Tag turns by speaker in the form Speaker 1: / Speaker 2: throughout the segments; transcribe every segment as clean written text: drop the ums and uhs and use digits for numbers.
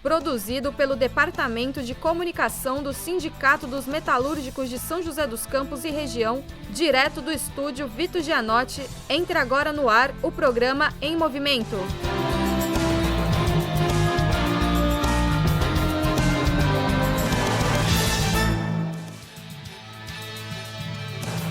Speaker 1: produzido pelo Departamento de Comunicação do Sindicato dos Metalúrgicos de São José dos Campos e região, direto do estúdio Vito Gianotti. Entra agora no ar o programa Em Movimento.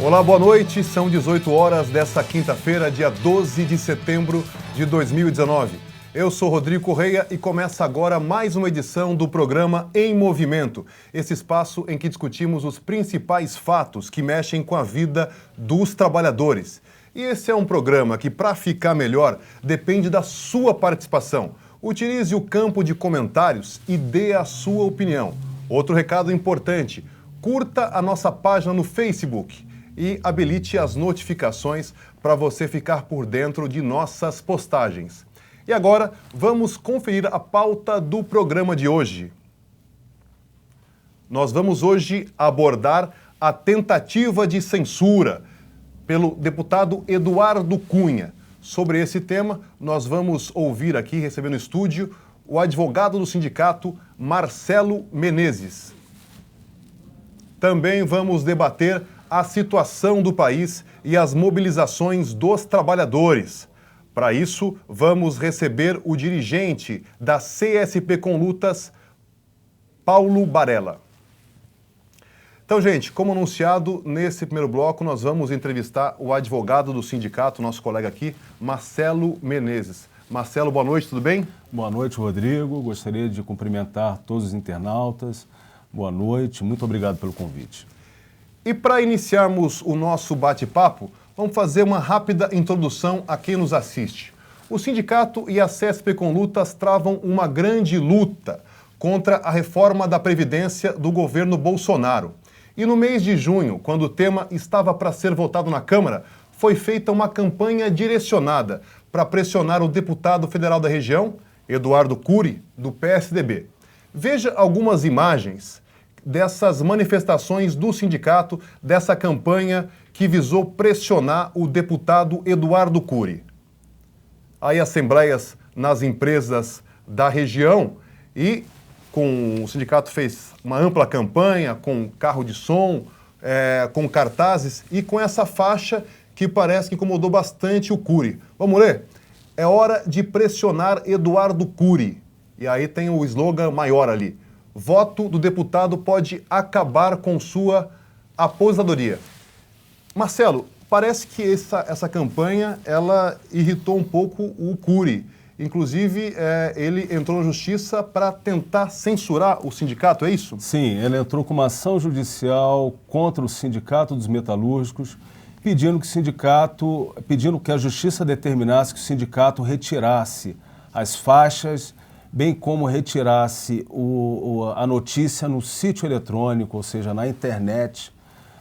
Speaker 2: Olá, boa noite. São 18 horas desta quinta-feira, dia 12 de setembro de 2019. Eu sou Rodrigo Correia e começa agora mais uma edição do programa Em Movimento, esse espaço em que discutimos os principais fatos que mexem com a vida dos trabalhadores. E esse é um programa que, para ficar melhor, depende da sua participação. Utilize o campo de comentários e dê a sua opinião. Outro recado importante, curta a nossa página no Facebook e habilite as notificações para você ficar por dentro de nossas postagens. E agora, vamos conferir a pauta do programa de hoje. Nós vamos hoje abordar a tentativa de censura pelo deputado Eduardo Cunha. Sobre esse tema, nós vamos ouvir aqui, recebendo no estúdio, o advogado do sindicato, Marcelo Menezes. Também vamos debater a situação do país e as mobilizações dos trabalhadores. Para isso, vamos receber o dirigente da CSP com Lutas, Paulo Barella. Então, gente, como anunciado, nesse primeiro bloco nós vamos entrevistar o advogado do sindicato, nosso colega aqui, Marcelo Menezes. Marcelo, boa noite, tudo bem?
Speaker 3: Boa noite, Rodrigo. Gostaria de cumprimentar todos os internautas. Boa noite, muito obrigado pelo convite.
Speaker 2: E para iniciarmos o nosso bate-papo, vamos fazer uma rápida introdução a quem nos assiste. O sindicato e a CSP com Lutas travam uma grande luta contra a reforma da Previdência do governo Bolsonaro. E no mês de junho, quando o tema estava para ser votado na Câmara, foi feita uma campanha direcionada para pressionar o deputado federal da região, Eduardo Cury, do PSDB. Veja algumas imagens dessas manifestações do sindicato, dessa campanha que visou pressionar o deputado Eduardo Cury. Aí assembleias nas empresas da região e o sindicato fez uma ampla campanha com carro de som, com cartazes e com essa faixa que parece que incomodou bastante o Cury. Vamos ler? É hora de pressionar Eduardo Cury. E aí tem o slogan maior ali. Voto do deputado pode acabar com sua aposentadoria. Marcelo, parece que essa campanha ela irritou um pouco o Cury. Inclusive, ele entrou na justiça para tentar censurar o sindicato, é isso?
Speaker 3: Sim, ele entrou com uma ação judicial contra o Sindicato dos Metalúrgicos, pedindo que a justiça determinasse que o sindicato retirasse as faixas, bem como retirasse a notícia no sítio eletrônico, ou seja, na internet,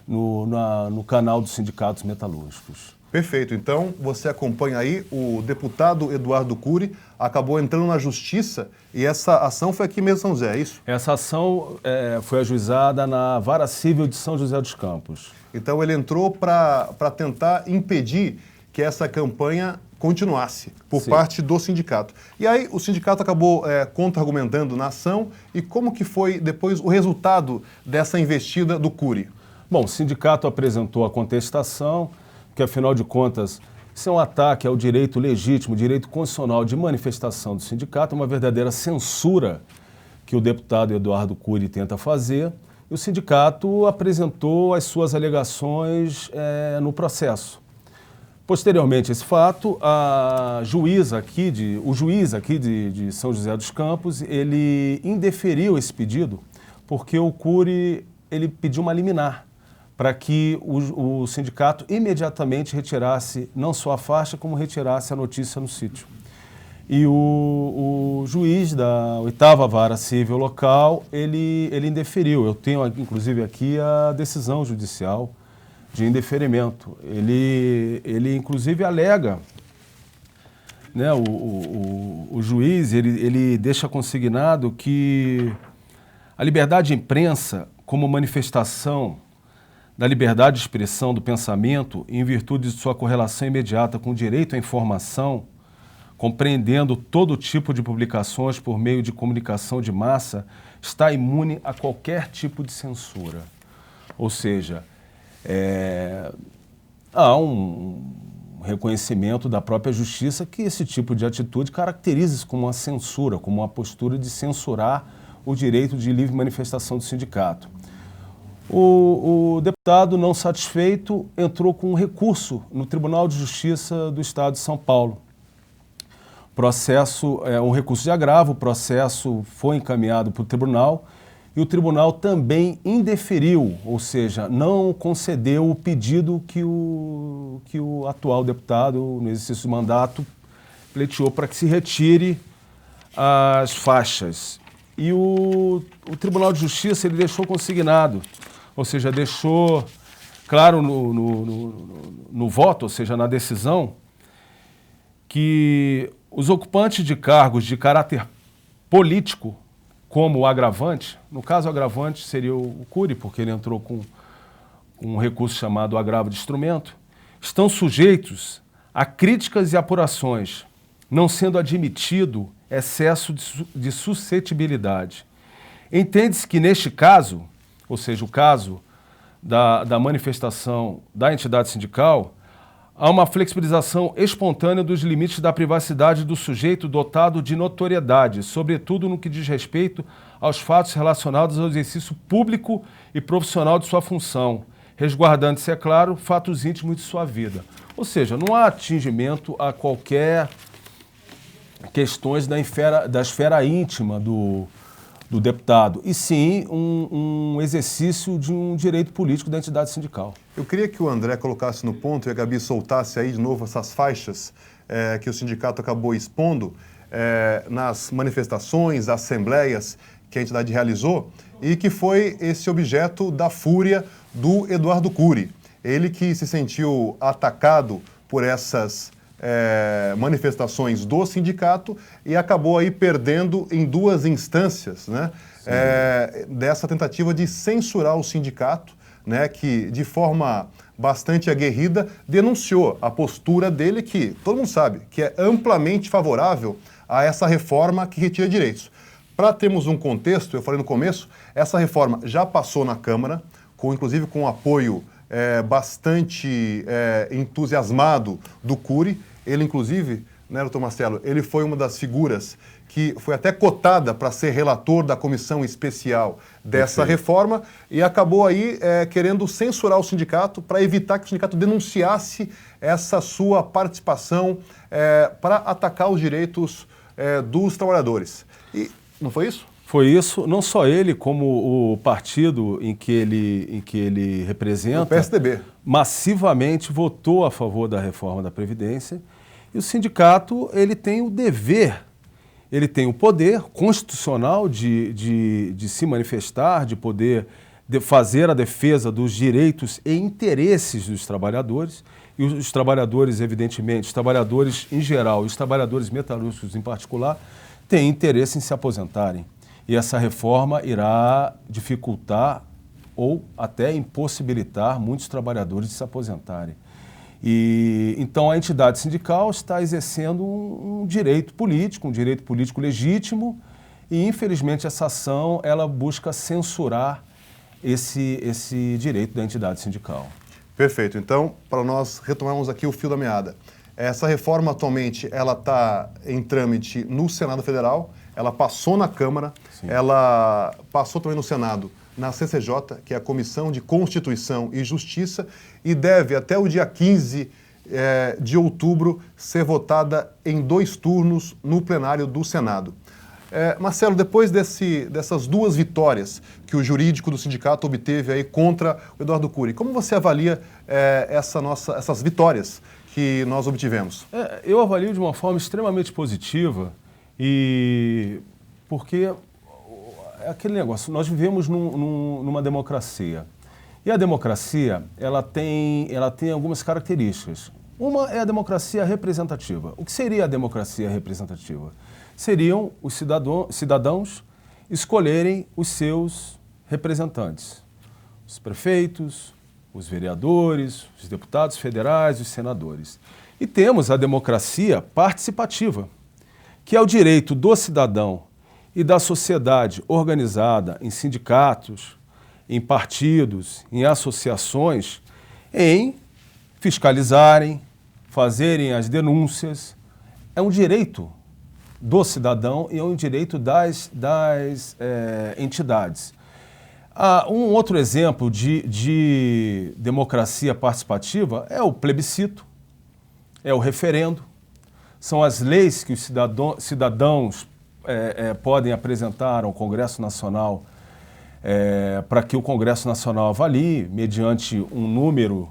Speaker 3: no canal dos sindicatos metalúrgicos.
Speaker 2: Perfeito. Então, você acompanha aí, o deputado Eduardo Cury acabou entrando na justiça e essa ação foi aqui mesmo em São José, é isso?
Speaker 3: Essa ação foi ajuizada na Vara Civil de São José dos Campos.
Speaker 2: Então, ele entrou para tentar impedir que essa campanha continuasse por parte do sindicato. E aí o sindicato acabou contra-argumentando na ação e como que foi depois o resultado dessa investida do Cury?
Speaker 3: Bom, o sindicato apresentou a contestação, que afinal de contas isso é um ataque ao direito legítimo, direito constitucional de manifestação do sindicato, uma verdadeira censura que o deputado Eduardo Cury tenta fazer. E o sindicato apresentou as suas alegações no processo. Posteriormente a esse fato, o juiz aqui de São José dos Campos, ele indeferiu esse pedido porque o Cury ele pediu uma liminar para que o sindicato imediatamente retirasse não só a faixa, como retirasse a notícia no sítio. E o juiz da 8ª Vara Civil local, ele indeferiu. Eu tenho inclusive aqui a decisão judicial de indeferimento. Ele inclusive alega, né, o juiz, ele deixa consignado que a liberdade de imprensa como manifestação da liberdade de expressão do pensamento em virtude de sua correlação imediata com o direito à informação, compreendendo todo tipo de publicações por meio de comunicação de massa, está imune a qualquer tipo de censura. Ou seja, há um reconhecimento da própria justiça que esse tipo de atitude caracteriza-se como uma censura, como uma postura de censurar o direito de livre manifestação do sindicato. O deputado, não satisfeito, entrou com um recurso no Tribunal de Justiça do Estado de São Paulo. Processo, um recurso de agravo, o processo foi encaminhado para o tribunal e o tribunal também indeferiu, ou seja, não concedeu o pedido que o atual deputado, no exercício do mandato, pleiteou para que se retire as faixas. E o Tribunal de Justiça ele deixou consignado, ou seja, deixou claro no voto, ou seja, na decisão, que os ocupantes de cargos de caráter político, como o agravante, no caso o agravante seria o Cury, porque ele entrou com um recurso chamado agravo de instrumento, estão sujeitos a críticas e apurações, não sendo admitido excesso de suscetibilidade. Entende-se que neste caso, ou seja, o caso da manifestação da entidade sindical, há uma flexibilização espontânea dos limites da privacidade do sujeito dotado de notoriedade, sobretudo no que diz respeito aos fatos relacionados ao exercício público e profissional de sua função, resguardando-se, é claro, fatos íntimos de sua vida. Ou seja, não há atingimento a qualquer questões da esfera íntima do deputado, e sim um exercício de um direito político da entidade sindical.
Speaker 2: Eu queria que o André colocasse no ponto e a Gabi soltasse aí de novo essas faixas que o sindicato acabou expondo nas manifestações, assembleias que a entidade realizou e que foi esse objeto da fúria do Eduardo Cury. Ele que se sentiu atacado por essas manifestações do sindicato e acabou aí perdendo em duas instâncias, né, dessa tentativa de censurar o sindicato, né, que de forma bastante aguerrida denunciou a postura dele que, todo mundo sabe, que é amplamente favorável a essa reforma que retira direitos. Para termos um contexto, eu falei no começo, essa reforma já passou na Câmara, inclusive com o apoio bastante entusiasmado do Cury. Ele, inclusive, né, doutor Marcelo, ele foi uma das figuras que foi até cotada para ser relator da comissão especial dessa reforma e acabou aí querendo censurar o sindicato para evitar que o sindicato denunciasse essa sua participação para atacar os direitos dos trabalhadores. E não foi isso?
Speaker 3: Foi isso, não só ele, como o partido em que ele representa,
Speaker 2: o PSDB,
Speaker 3: massivamente votou a favor da reforma da Previdência. E o sindicato ele tem o dever, ele tem o poder constitucional de se manifestar, de poder fazer a defesa dos direitos e interesses dos trabalhadores. E os trabalhadores, evidentemente, os trabalhadores em geral e os trabalhadores metalúrgicos em particular, têm interesse em se aposentarem. E essa reforma irá dificultar ou até impossibilitar muitos trabalhadores de se aposentarem. E então a entidade sindical está exercendo um direito político legítimo, e infelizmente essa ação ela busca censurar esse direito da entidade sindical.
Speaker 2: Perfeito. Então, para nós retomarmos aqui o fio da meada, essa reforma atualmente ela está em trâmite no Senado Federal, ela passou na Câmara, sim, ela passou também no Senado, na CCJ, que é a Comissão de Constituição e Justiça, e deve, até o dia 15 de outubro, ser votada em 2 turnos no plenário do Senado. Marcelo, depois dessas 2 vitórias que o jurídico do sindicato obteve aí contra o Eduardo Cury, como você avalia essas vitórias que nós obtivemos?
Speaker 3: Eu avalio de uma forma extremamente positiva, e porque é aquele negócio, nós vivemos numa democracia. E a democracia, ela tem algumas características. Uma é a democracia representativa. O que seria a democracia representativa? Seriam os cidadãos escolherem os seus representantes. Os prefeitos, os vereadores, os deputados federais, os senadores. E temos a democracia participativa, que é o direito do cidadão e da sociedade organizada em sindicatos, em partidos, em associações, em fiscalizarem, fazerem as denúncias. É um direito do cidadão e é um direito das entidades. Um outro exemplo de democracia participativa é o plebiscito, é o referendo. São as leis que os cidadãos podem apresentar ao Congresso Nacional para que o Congresso Nacional avalie, mediante um número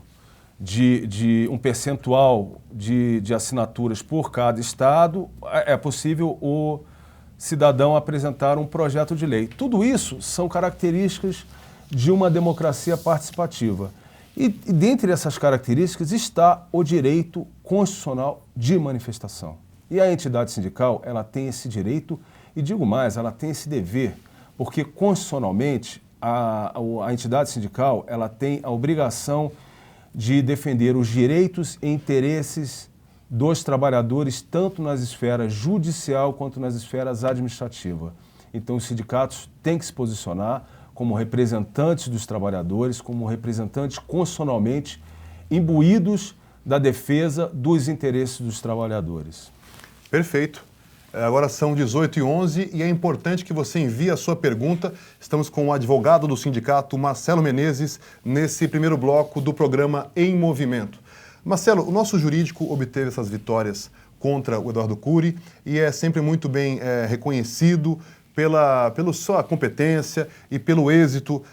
Speaker 3: de um percentual de assinaturas por cada estado, é possível o cidadão apresentar um projeto de lei. Tudo isso são características de uma democracia participativa. E dentre essas características está o direito constitucional de manifestação. E a entidade sindical, ela tem esse direito e, digo mais, ela tem esse dever, porque constitucionalmente a entidade sindical, ela tem a obrigação de defender os direitos e interesses dos trabalhadores, tanto nas esferas judicial quanto nas esferas administrativas. Então, os sindicatos têm que se posicionar como representantes dos trabalhadores, como representantes constitucionalmente imbuídos da defesa dos interesses dos trabalhadores.
Speaker 2: Perfeito. Agora são 18h11 e é importante que você envie a sua pergunta. Estamos com o advogado do sindicato, Marcelo Menezes, nesse primeiro bloco do programa Em Movimento. Marcelo, o nosso jurídico obteve essas vitórias contra o Eduardo Cury e é sempre muito bem reconhecido pela sua competência e pelo êxito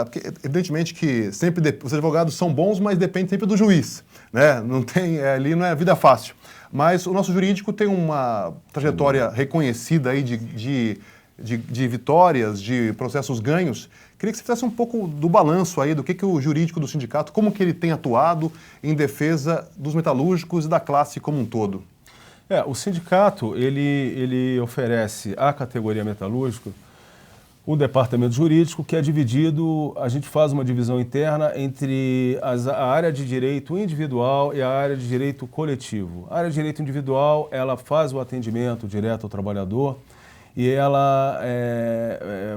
Speaker 2: porque, evidentemente que sempre os advogados são bons, mas depende sempre do juiz, né? Não tem, ali não é vida fácil. Mas o nosso jurídico tem uma trajetória reconhecida aí de vitórias, de processos ganhos. Queria que você fizesse um pouco do balanço aí do que o jurídico do sindicato, como que ele tem atuado em defesa dos metalúrgicos e da classe como um todo.
Speaker 3: O sindicato, ele oferece à categoria metalúrgica o departamento jurídico, que é dividido, a gente faz uma divisão interna entre a área de direito individual e a área de direito coletivo. A área de direito individual, ela faz o atendimento direto ao trabalhador e ela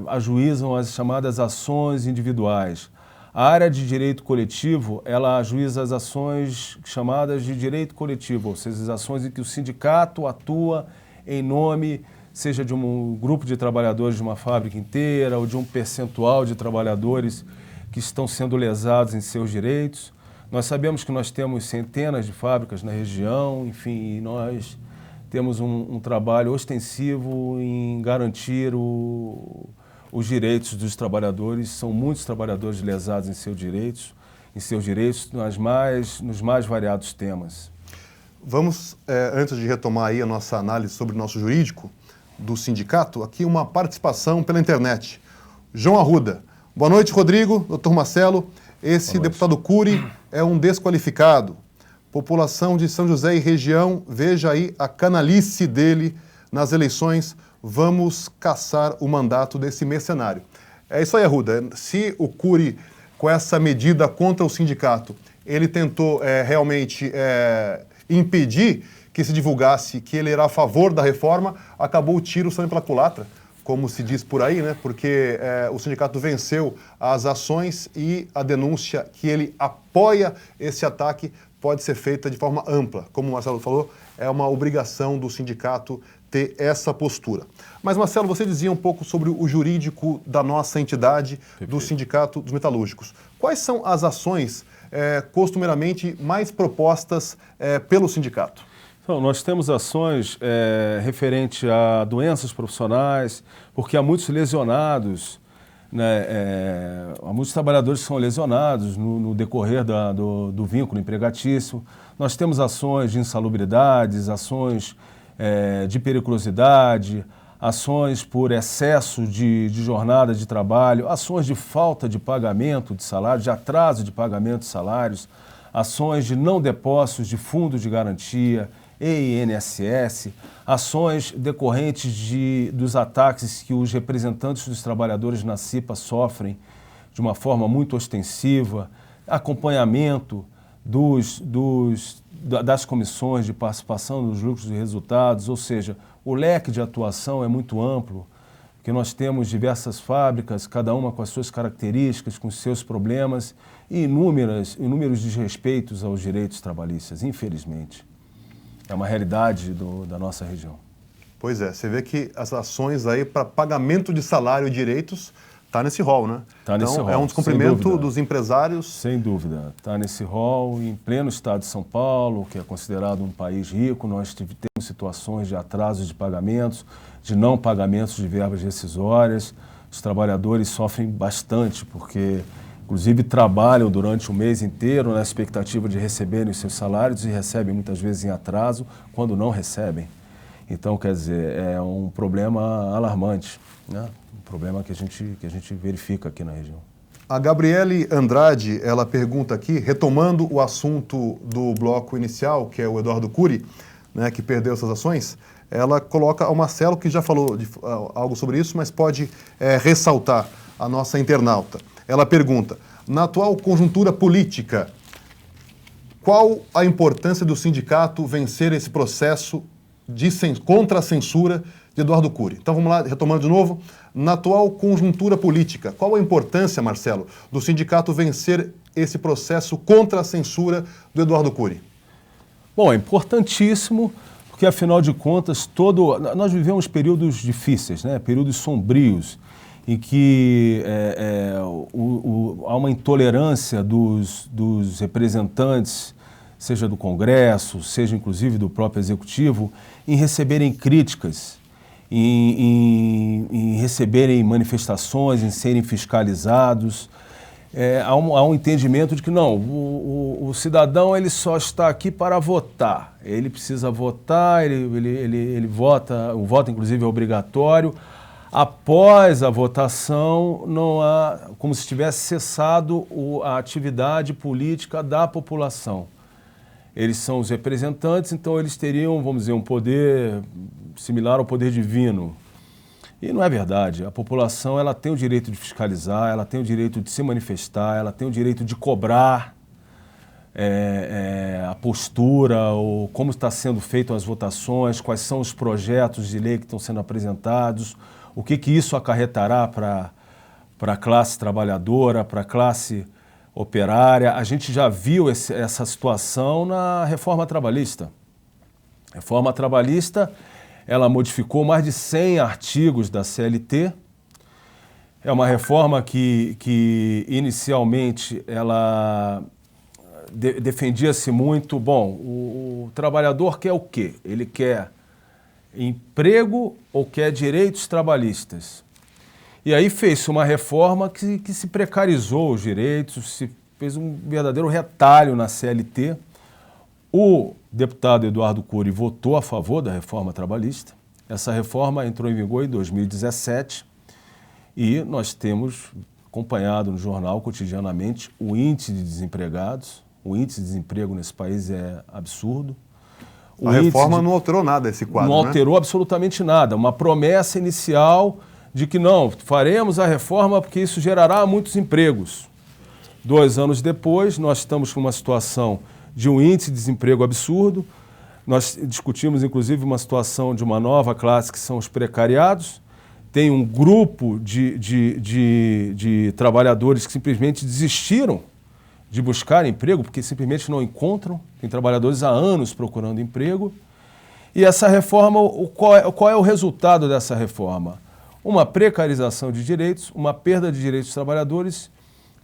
Speaker 3: ajuizam as chamadas ações individuais. A área de direito coletivo, ela ajuiza as ações chamadas de direito coletivo, ou seja, as ações em que o sindicato atua em nome, seja de um grupo de trabalhadores de uma fábrica inteira ou de um percentual de trabalhadores que estão sendo lesados em seus direitos. Nós sabemos que nós temos centenas de fábricas na região, enfim, nós temos um trabalho ostensivo em garantir os direitos dos trabalhadores. São muitos trabalhadores lesados em seus direitos nos mais variados temas.
Speaker 2: Vamos, antes de retomar aí a nossa análise sobre o nosso jurídico do sindicato, aqui uma participação pela internet. João Arruda. Boa noite, Rodrigo, doutor Marcelo. Esse deputado Cury é um desqualificado. População de São José e região, veja aí a canalice dele nas eleições. Vamos caçar o mandato desse mercenário. É isso aí, Arruda. Se o Cury, com essa medida contra o sindicato, ele tentou realmente impedir que se divulgasse que ele era a favor da reforma, acabou o tiro saindo pela culatra, como se diz por aí, né? Porque o sindicato venceu as ações e a denúncia que ele apoia esse ataque pode ser feita de forma ampla. Como o Marcelo falou, é uma obrigação do sindicato ter essa postura. Mas, Marcelo, você dizia um pouco sobre o jurídico da nossa entidade, do Sindicato dos Metalúrgicos. Quais são as ações costumeiramente mais propostas pelo sindicato?
Speaker 3: Então, nós temos ações referente a doenças profissionais, porque há muitos lesionados, né, há muitos trabalhadores que são lesionados no decorrer do vínculo empregatício. Nós temos ações de insalubridades, ações de periculosidade, ações por excesso de jornada de trabalho, ações de falta de pagamento de salário, de atraso de pagamento de salários, ações de não depósitos de fundo de garantia e INSS, ações decorrentes dos ataques que os representantes dos trabalhadores na CIPA sofrem de uma forma muito ostensiva, acompanhamento das comissões de participação nos lucros e resultados, ou seja, o leque de atuação é muito amplo, porque nós temos diversas fábricas, cada uma com as suas características, com os seus problemas e inúmeros desrespeitos aos direitos trabalhistas, infelizmente. É uma realidade da nossa região.
Speaker 2: Pois é, você vê que as ações aí para pagamento de salário e direitos está nesse rol, né?
Speaker 3: Tá nesse rol,
Speaker 2: é um descumprimento dos empresários.
Speaker 3: Sem dúvida, está nesse rol. Em pleno estado de São Paulo, que é considerado um país rico, nós temos situações de atrasos de pagamentos, de não pagamentos de verbas rescisórias. Os trabalhadores sofrem bastante, porque inclusive trabalham durante o mês inteiro na expectativa de receberem os seus salários e recebem muitas vezes em atraso, quando não recebem. Então, quer dizer, é um problema alarmante, né? Um problema que a gente verifica aqui na região.
Speaker 2: A Gabriele Andrade, ela pergunta aqui, retomando o assunto do bloco inicial, que é o Eduardo Cury, né, que perdeu essas ações, ela coloca ao Marcelo, que já falou algo sobre isso, mas pode ressaltar a nossa internauta. Ela pergunta, na atual conjuntura política, qual a importância do sindicato vencer esse processo contra a censura de Eduardo Cury? Então vamos lá, retomando de novo. Na atual conjuntura política, qual a importância, Marcelo, do sindicato vencer esse processo contra a censura do Eduardo Cury?
Speaker 3: Bom, é importantíssimo, porque afinal de contas, nós vivemos períodos difíceis, né? Períodos sombrios, em que há uma intolerância dos representantes, seja do Congresso, seja inclusive do próprio Executivo, em receberem críticas, em receberem manifestações, em serem fiscalizados. Há um entendimento de que não, o cidadão ele só está aqui para votar. Ele precisa votar, ele vota, o voto inclusive é obrigatório. Após a votação, não há, como se tivesse cessado a atividade política da população. Eles são os representantes, então eles teriam, vamos dizer, um poder similar ao poder divino. E não é verdade. A população ela tem o direito de fiscalizar, ela tem o direito de se manifestar, ela tem o direito de cobrar a postura, ou como está sendo feitas as votações, quais são os projetos de lei que estão sendo apresentados, o que isso acarretará para a classe trabalhadora, para a classe operária. A gente já viu essa situação na reforma trabalhista. A reforma trabalhista, ela modificou mais de 100 artigos da CLT. É uma reforma que inicialmente, ela defendia-se muito, bom, o trabalhador quer o quê? Ele quer emprego ou quer direitos trabalhistas? E aí fez-se uma reforma que se precarizou os direitos, se fez um verdadeiro retalho na CLT. O deputado Eduardo Cury votou a favor da reforma trabalhista. Essa reforma entrou em vigor em 2017 e nós temos acompanhado no jornal cotidianamente o índice de desempregados. O índice de desemprego nesse país é absurdo.
Speaker 2: A reforma não alterou nada esse quadro,
Speaker 3: não alterou absolutamente nada. Uma promessa inicial de que não, faremos a reforma porque isso gerará muitos empregos. 2 anos depois, nós estamos com uma situação de um índice de desemprego absurdo. Nós discutimos, inclusive, uma situação de uma nova classe, que são os precariados. Tem um grupo de trabalhadores que simplesmente desistiram de buscar emprego, porque simplesmente não encontram. Tem trabalhadores há anos procurando emprego. E essa reforma, qual é o resultado dessa reforma? Uma precarização de direitos, uma perda de direitos dos trabalhadores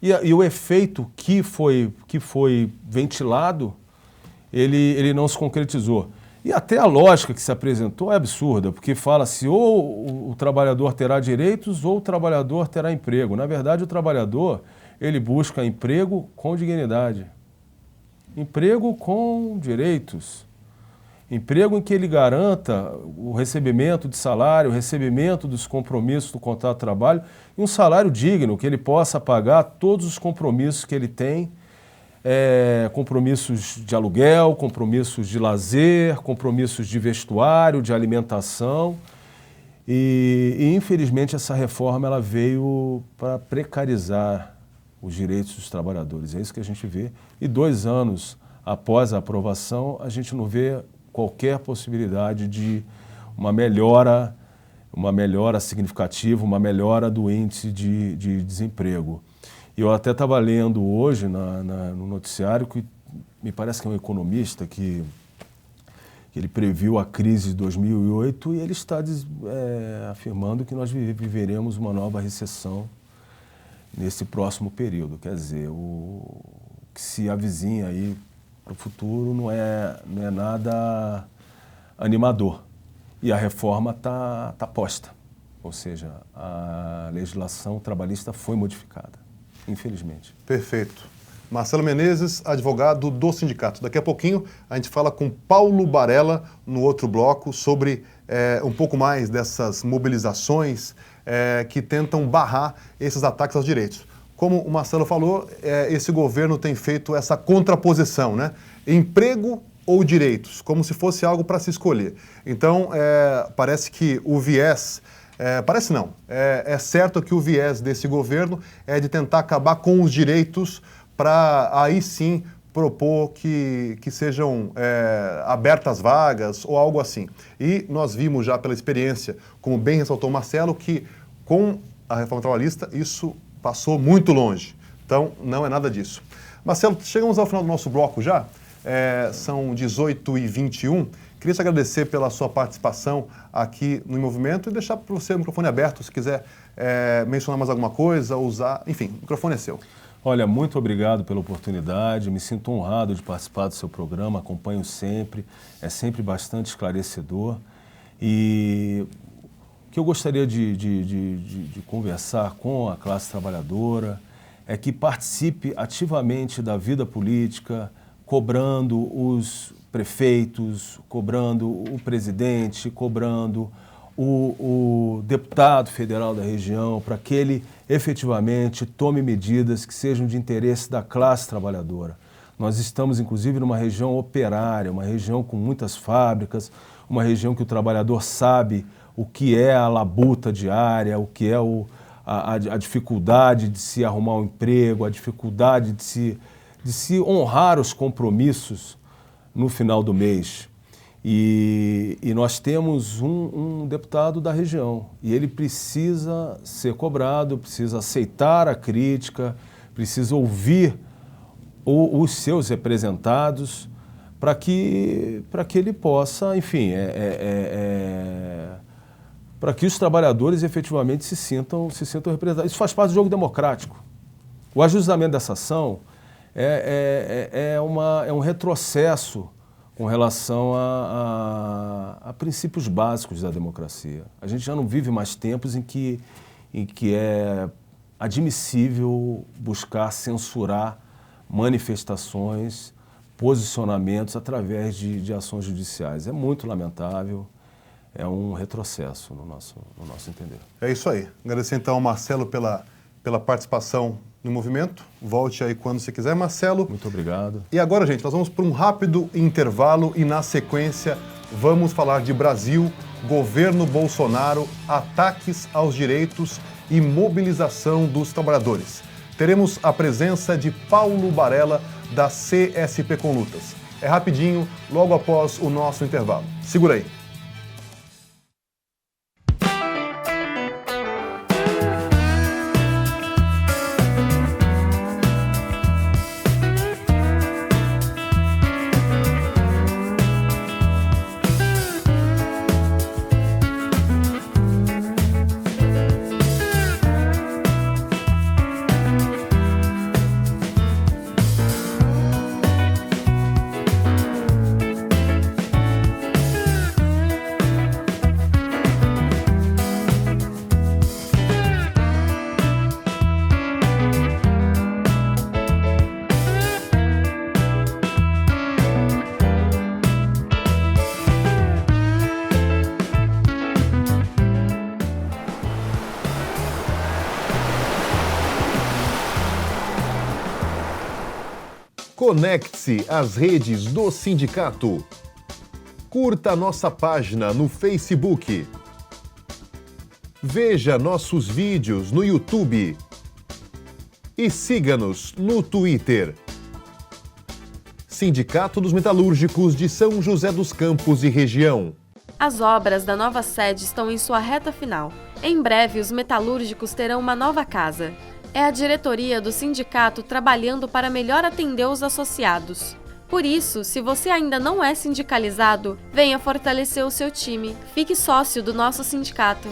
Speaker 3: e o efeito que foi ventilado, ele não se concretizou. E até a lógica que se apresentou é absurda, porque fala-se ou o trabalhador terá direitos ou o trabalhador terá emprego. Na verdade, o trabalhador, ele busca emprego com dignidade, emprego com direitos, emprego em que ele garanta o recebimento de salário, o recebimento dos compromissos do contrato de trabalho e um salário digno, que ele possa pagar todos os compromissos que ele tem, compromissos de aluguel, compromissos de lazer, compromissos de vestuário, de alimentação. E infelizmente, essa reforma ela veio para precarizar os direitos dos trabalhadores. É isso que a gente vê. E 2 anos após a aprovação, a gente não vê qualquer possibilidade de uma melhora significativa, uma melhora do índice de desemprego. E eu até estava lendo hoje no noticiário que me parece que é um economista que ele previu a crise de 2008 e ele está afirmando que nós viveremos uma nova recessão nesse próximo período. Quer dizer, o que se avizinha aí para o futuro não é nada animador. E a reforma está posta, ou seja, a legislação trabalhista foi modificada, infelizmente.
Speaker 2: Perfeito. Marcelo Menezes, advogado do sindicato. Daqui a pouquinho a gente fala com Paulo Barella no outro bloco sobre um pouco mais dessas mobilizações que tentam barrar esses ataques aos direitos. Como o Marcelo falou, esse governo tem feito essa contraposição, né? Emprego ou direitos, como se fosse algo para se escolher. Então, parece que o viés... parece não. É certo que o viés desse governo é de tentar acabar com os direitos para aí sim propor que sejam abertas vagas ou algo assim. E nós vimos já pela experiência, como bem ressaltou o Marcelo, que com a reforma trabalhista isso passou muito longe. Então, não é nada disso. Marcelo, chegamos ao final do nosso bloco já. São 18h21. Queria te agradecer pela sua participação aqui no Em Movimento e deixar para você o microfone aberto, se quiser mencionar mais alguma coisa, usar... Enfim, o microfone é seu.
Speaker 3: Olha, muito obrigado pela oportunidade, me sinto honrado de participar do seu programa, acompanho sempre, é sempre bastante esclarecedor. E o que eu gostaria de conversar com a classe trabalhadora é que participe ativamente da vida política, cobrando os prefeitos, cobrando o presidente, cobrando o deputado federal da região, para que ele efetivamente tome medidas que sejam de interesse da classe trabalhadora. Nós estamos, inclusive, numa região operária, uma região com muitas fábricas, uma região que o trabalhador sabe o que é a labuta diária, o que é a dificuldade de se arrumar um emprego, a dificuldade de se honrar os compromissos no final do mês. E nós temos um deputado da região e ele precisa ser cobrado, precisa aceitar a crítica, precisa ouvir os seus representados para que ele possa, enfim, para que os trabalhadores efetivamente se sintam representados. Isso faz parte do jogo democrático. O ajustamento dessa ação é um retrocesso com relação a princípios básicos da democracia. A gente já não vive mais tempos em que é admissível buscar censurar manifestações, posicionamentos através de ações judiciais. É muito lamentável, é um retrocesso no nosso entender.
Speaker 2: É isso aí. Agradecer então ao Marcelo pela participação no movimento. Volte aí quando você quiser, Marcelo.
Speaker 3: Muito obrigado.
Speaker 2: E agora, gente, nós vamos para um rápido intervalo e, na sequência, vamos falar de Brasil, governo Bolsonaro, ataques aos direitos e mobilização dos trabalhadores. Teremos a presença de Paulo Barella, da CSP com Lutas. É rapidinho, logo após o nosso intervalo. Segura aí. Conecte-se às redes do sindicato. Curta nossa página no Facebook. Veja nossos vídeos no YouTube. E siga-nos no Twitter. Sindicato dos Metalúrgicos de São José dos Campos e região.
Speaker 1: As obras da nova sede estão em sua reta final. Em breve, os metalúrgicos terão uma nova casa. É a diretoria do sindicato trabalhando para melhor atender os associados. Por isso, se você ainda não é sindicalizado, venha fortalecer o seu time. Fique sócio do nosso sindicato.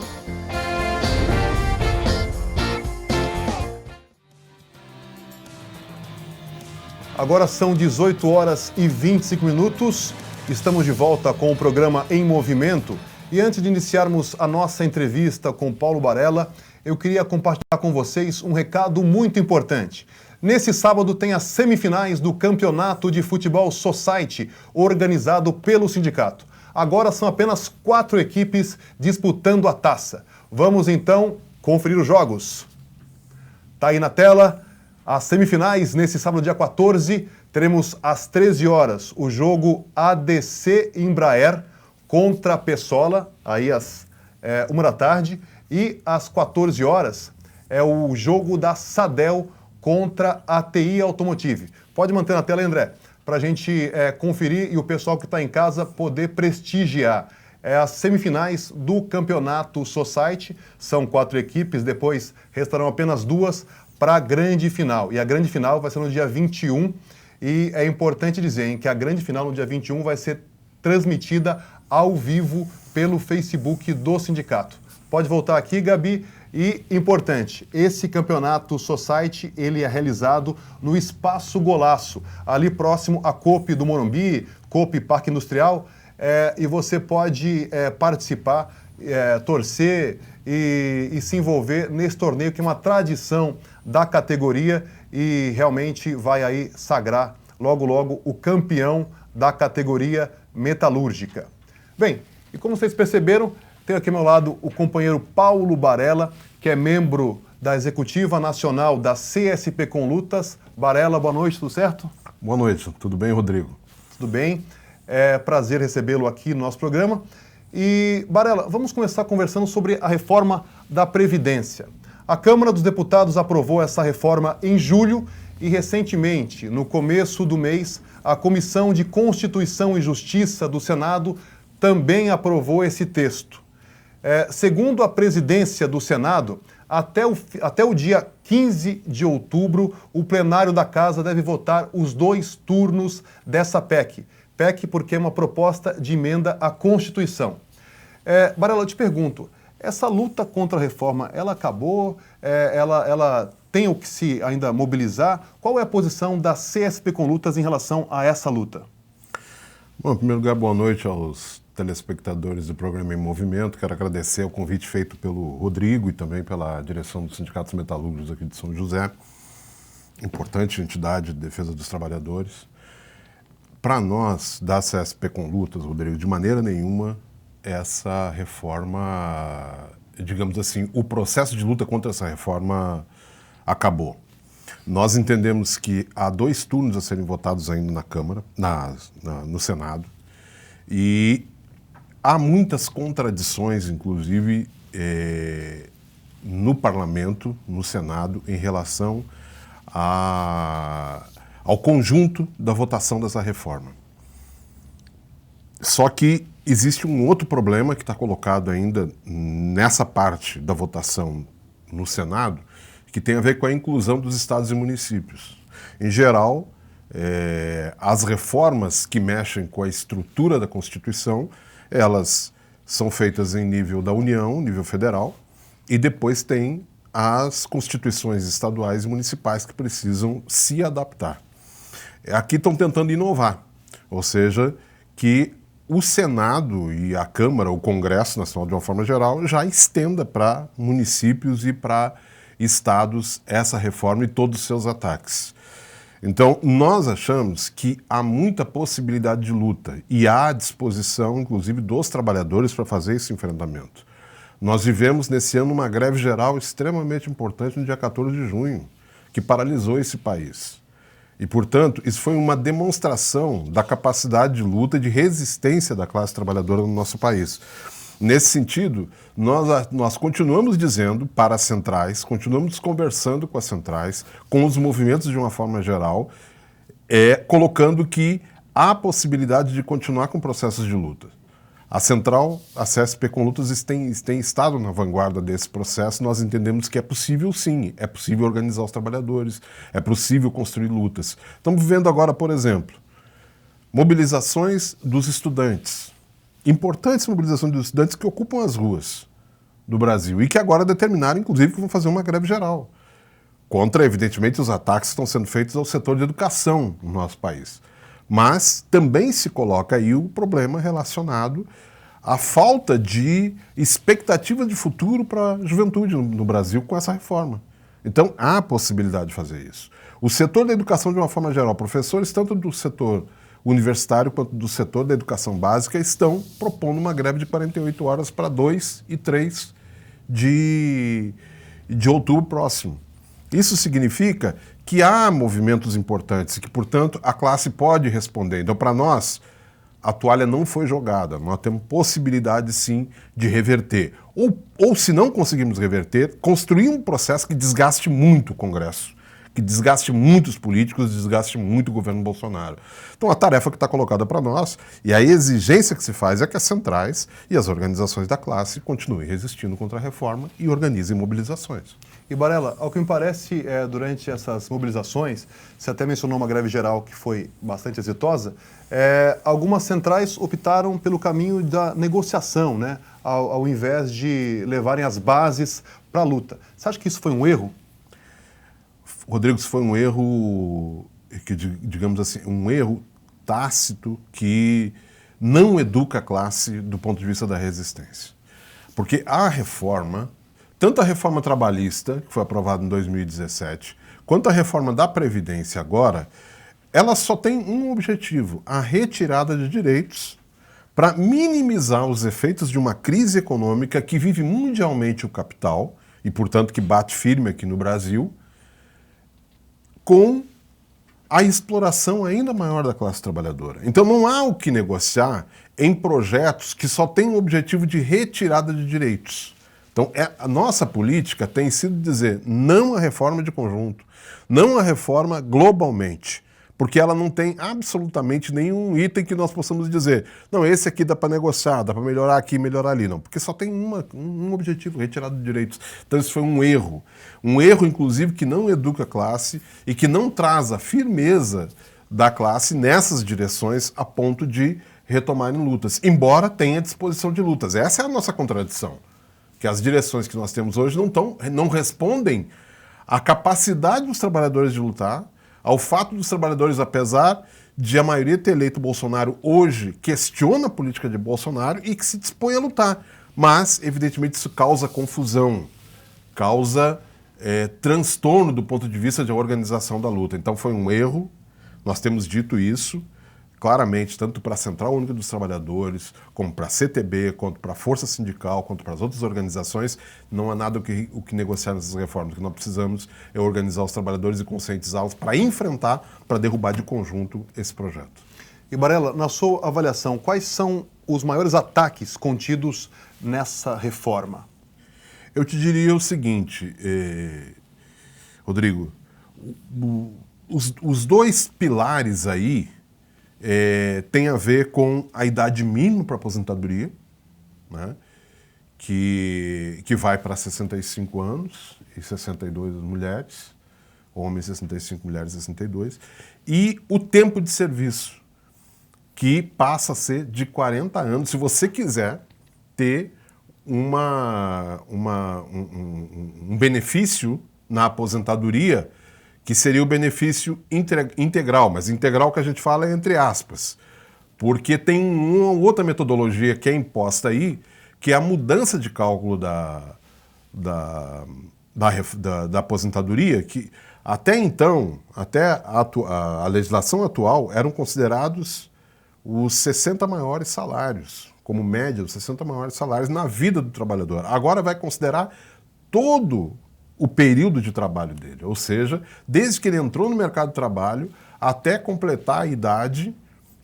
Speaker 2: Agora são 18 horas e 25 minutos. Estamos de volta com o programa Em Movimento. E antes de iniciarmos a nossa entrevista com Paulo Barella, eu queria compartilhar com vocês um recado muito importante. Nesse sábado tem as semifinais do Campeonato de Futebol Society, organizado pelo sindicato. Agora são apenas 4 equipes disputando a taça. Vamos então conferir os jogos. Tá aí na tela as semifinais nesse sábado, dia 14. Teremos às 13 horas o jogo ADC Embraer contra a Pessola, aí às 1 da tarde. E às 14 horas é o jogo da Sadel contra a TI Automotive. Pode manter na tela, André, para a gente conferir e o pessoal que está em casa poder prestigiar. As semifinais do Campeonato Society, são 4 equipes, depois restarão apenas 2 para a grande final. E a grande final vai ser no dia 21, e é importante dizer que a grande final no dia 21 vai ser transmitida ao vivo pelo Facebook do sindicato. Pode voltar aqui, Gabi. E, importante, esse Campeonato Society, ele é realizado no Espaço Golaço, ali próximo à Coop do Morumbi, Coop Parque Industrial, e você pode participar, torcer e se envolver nesse torneio, que é uma tradição da categoria e realmente vai aí sagrar logo, logo o campeão da categoria metalúrgica. Bem, e como vocês perceberam, tenho aqui ao meu lado o companheiro Paulo Barella, que é membro da Executiva Nacional da CSP com Lutas. Barella, boa noite, tudo certo?
Speaker 4: Boa noite, tudo bem, Rodrigo?
Speaker 2: Tudo bem, é prazer recebê-lo aqui no nosso programa. E, Barella, vamos começar conversando sobre a reforma da Previdência. A Câmara dos Deputados aprovou essa reforma em julho e, recentemente, no começo do mês, a Comissão de Constituição e Justiça do Senado também aprovou esse texto. Segundo a presidência do Senado, até o dia 15 de outubro, o plenário da Casa deve votar os 2 turnos dessa PEC. PEC porque é uma proposta de emenda à Constituição. Barella, eu te pergunto, essa luta contra a reforma, ela acabou? Ela tem o que se ainda mobilizar? Qual é a posição da CSP com Lutas em relação a essa luta?
Speaker 4: Bom, em primeiro lugar, boa noite aos telespectadores do programa Em Movimento. Quero agradecer o convite feito pelo Rodrigo e também pela direção dos Sindicatos Metalúrgicos aqui de São José. Importante entidade de defesa dos trabalhadores. Para nós, da CSP com Lutas, Rodrigo, de maneira nenhuma, essa reforma, digamos assim, o processo de luta contra essa reforma acabou. Nós entendemos que há 2 turnos a serem votados ainda na Câmara, no Senado, e há muitas contradições, inclusive, no Parlamento, no Senado, em relação ao conjunto da votação dessa reforma. Só que existe um outro problema que está colocado ainda nessa parte da votação no Senado, que tem a ver com a inclusão dos estados e municípios. Em geral, as reformas que mexem com a estrutura da Constituição, elas são feitas em nível da União, nível federal, e depois tem as constituições estaduais e municipais que precisam se adaptar. Aqui estão tentando inovar, ou seja, que o Senado e a Câmara, o Congresso Nacional de uma forma geral, já estenda para municípios e para estados essa reforma e todos os seus ataques. Então, nós achamos que há muita possibilidade de luta e há à disposição, inclusive, dos trabalhadores para fazer esse enfrentamento. Nós vivemos nesse ano uma greve geral extremamente importante no dia 14 de junho, que paralisou esse país. E, portanto, isso foi uma demonstração da capacidade de luta e de resistência da classe trabalhadora no nosso país. Nesse sentido, nós continuamos dizendo para as centrais, continuamos conversando com as centrais, com os movimentos de uma forma geral, colocando que há possibilidade de continuar com processos de luta. A Central, a CSP com Lutas, tem estado na vanguarda desse processo. Nós entendemos que é possível, sim, é possível organizar os trabalhadores, é possível construir lutas. Estamos vivendo agora, por exemplo, mobilizações dos estudantes, importantes mobilizações dos estudantes que ocupam as ruas do Brasil e que agora determinaram, inclusive, que vão fazer uma greve geral contra, evidentemente, os ataques que estão sendo feitos ao setor de educação no nosso país. Mas também se coloca aí o problema relacionado à falta de expectativa de futuro para a juventude no Brasil com essa reforma. Então, há possibilidade de fazer isso. O setor da educação, de uma forma geral, professores tanto do setor universitário quanto do setor da educação básica estão propondo uma greve de 48 horas para 2 e 3 de outubro próximo. Isso significa que há movimentos importantes e que, portanto, a classe pode responder. Então, para nós, a toalha não foi jogada. Nós temos possibilidade, sim, de reverter. Ou se não conseguirmos reverter, construir um processo que desgaste muito o Congresso, que desgaste muito os políticos, desgaste muito o governo Bolsonaro. Então, a tarefa que está colocada para nós e a exigência que se faz é que as centrais e as organizações da classe continuem resistindo contra a reforma e organizem mobilizações.
Speaker 2: E, Barela, ao que me parece, durante essas mobilizações, você até mencionou uma greve geral que foi bastante exitosa, algumas centrais optaram pelo caminho da negociação, né? Ao invés de levarem as bases para a luta. Você acha que isso foi um erro?
Speaker 4: Rodrigo, isso foi um erro, digamos assim, um erro tácito que não educa a classe do ponto de vista da resistência. Porque a reforma, tanto a reforma trabalhista, que foi aprovada em 2017, quanto a reforma da Previdência agora, ela só tem um objetivo, a retirada de direitos para minimizar os efeitos de uma crise econômica que vive mundialmente o capital e, portanto, que bate firme aqui no Brasil, com a exploração ainda maior da classe trabalhadora. Então não há o que negociar em projetos que só têm o objetivo de retirada de direitos. Então a nossa política tem sido dizer não à reforma de conjunto, não à reforma globalmente, porque ela não tem absolutamente nenhum item que nós possamos dizer, não, esse aqui dá para negociar, dá para melhorar aqui, melhorar ali, não, porque só tem um objetivo, retirada de direitos. Então isso foi um erro, inclusive que não educa a classe e que não traz a firmeza da classe nessas direções a ponto de retomarem lutas, embora tenha disposição de lutas. Essa é a nossa contradição, que as direções que nós temos hoje não respondem à capacidade dos trabalhadores de lutar, ao fato dos trabalhadores, apesar de a maioria ter eleito Bolsonaro hoje, questiona a política de Bolsonaro e que se dispõe a lutar. Mas, evidentemente, isso causa confusão, causa transtorno do ponto de vista de organização da luta. Então foi um erro, nós temos dito isso claramente, tanto para a Central Única dos Trabalhadores, como para a CTB, quanto para a Força Sindical, quanto para as outras organizações, não há nada o que negociar nessas reformas. O que nós precisamos é organizar os trabalhadores e conscientizá-los para enfrentar, para derrubar de conjunto esse projeto.
Speaker 2: E, Barela, na sua avaliação, quais são os maiores ataques contidos nessa reforma?
Speaker 4: Eu te diria o seguinte, Rodrigo, os dois pilares aí tem a ver com a idade mínima para aposentadoria, né, que vai para 65 anos e 62 mulheres, homens 65, mulheres 62, e o tempo de serviço, que passa a ser de 40 anos, se você quiser ter um benefício na aposentadoria, que seria o benefício integral, mas integral que a gente fala é entre aspas, porque tem uma outra metodologia que é imposta aí, que é a mudança de cálculo da aposentadoria, que até então, até a legislação atual, eram considerados os 60 maiores salários, como média, os 60 maiores salários na vida do trabalhador. Agora vai considerar todo o período de trabalho dele, ou seja, desde que ele entrou no mercado de trabalho até completar a idade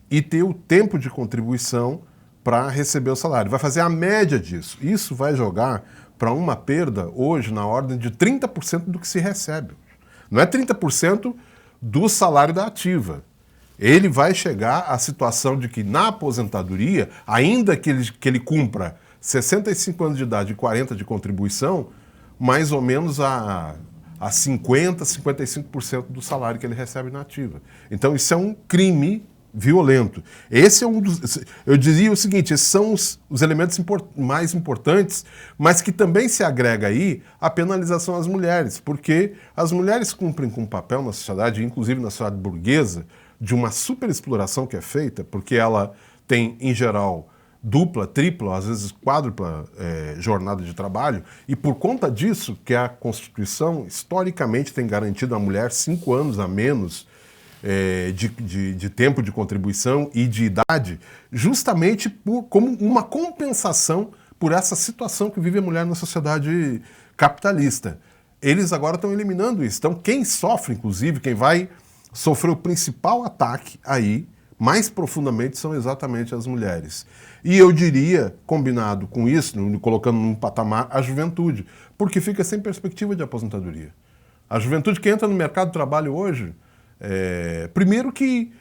Speaker 4: e ter o tempo de contribuição para receber o salário. Vai fazer a média disso. Isso vai jogar para uma perda hoje na ordem de 30% do que se recebe. Não é 30% do salário da ativa, Ele vai chegar à situação de que na aposentadoria, ainda que ele cumpra 65 anos de idade e 40 de contribuição, mais ou menos a 50%, 55% do salário que ele recebe na ativa. Então isso é um crime violento. Esse é um dos... Eu diria o seguinte, esses são os elementos mais importantes, mas que também se agrega aí a penalização às mulheres, porque as mulheres cumprem com um papel na sociedade, inclusive na sociedade burguesa, de uma superexploração que é feita, porque ela tem, em geral, dupla, tripla, às vezes quádrupla jornada de trabalho, e por conta disso que a Constituição historicamente tem garantido à mulher 5 anos a menos de tempo de contribuição e de idade, justamente como uma compensação por essa situação que vive a mulher na sociedade capitalista. Eles agora estão eliminando isso. Então quem sofre, inclusive, quem vai sofrer o principal ataque aí, mais profundamente, são exatamente as mulheres. E eu diria, combinado com isso, colocando num patamar, a juventude, porque fica sem perspectiva de aposentadoria. A juventude que entra no mercado de trabalho hoje, primeiro que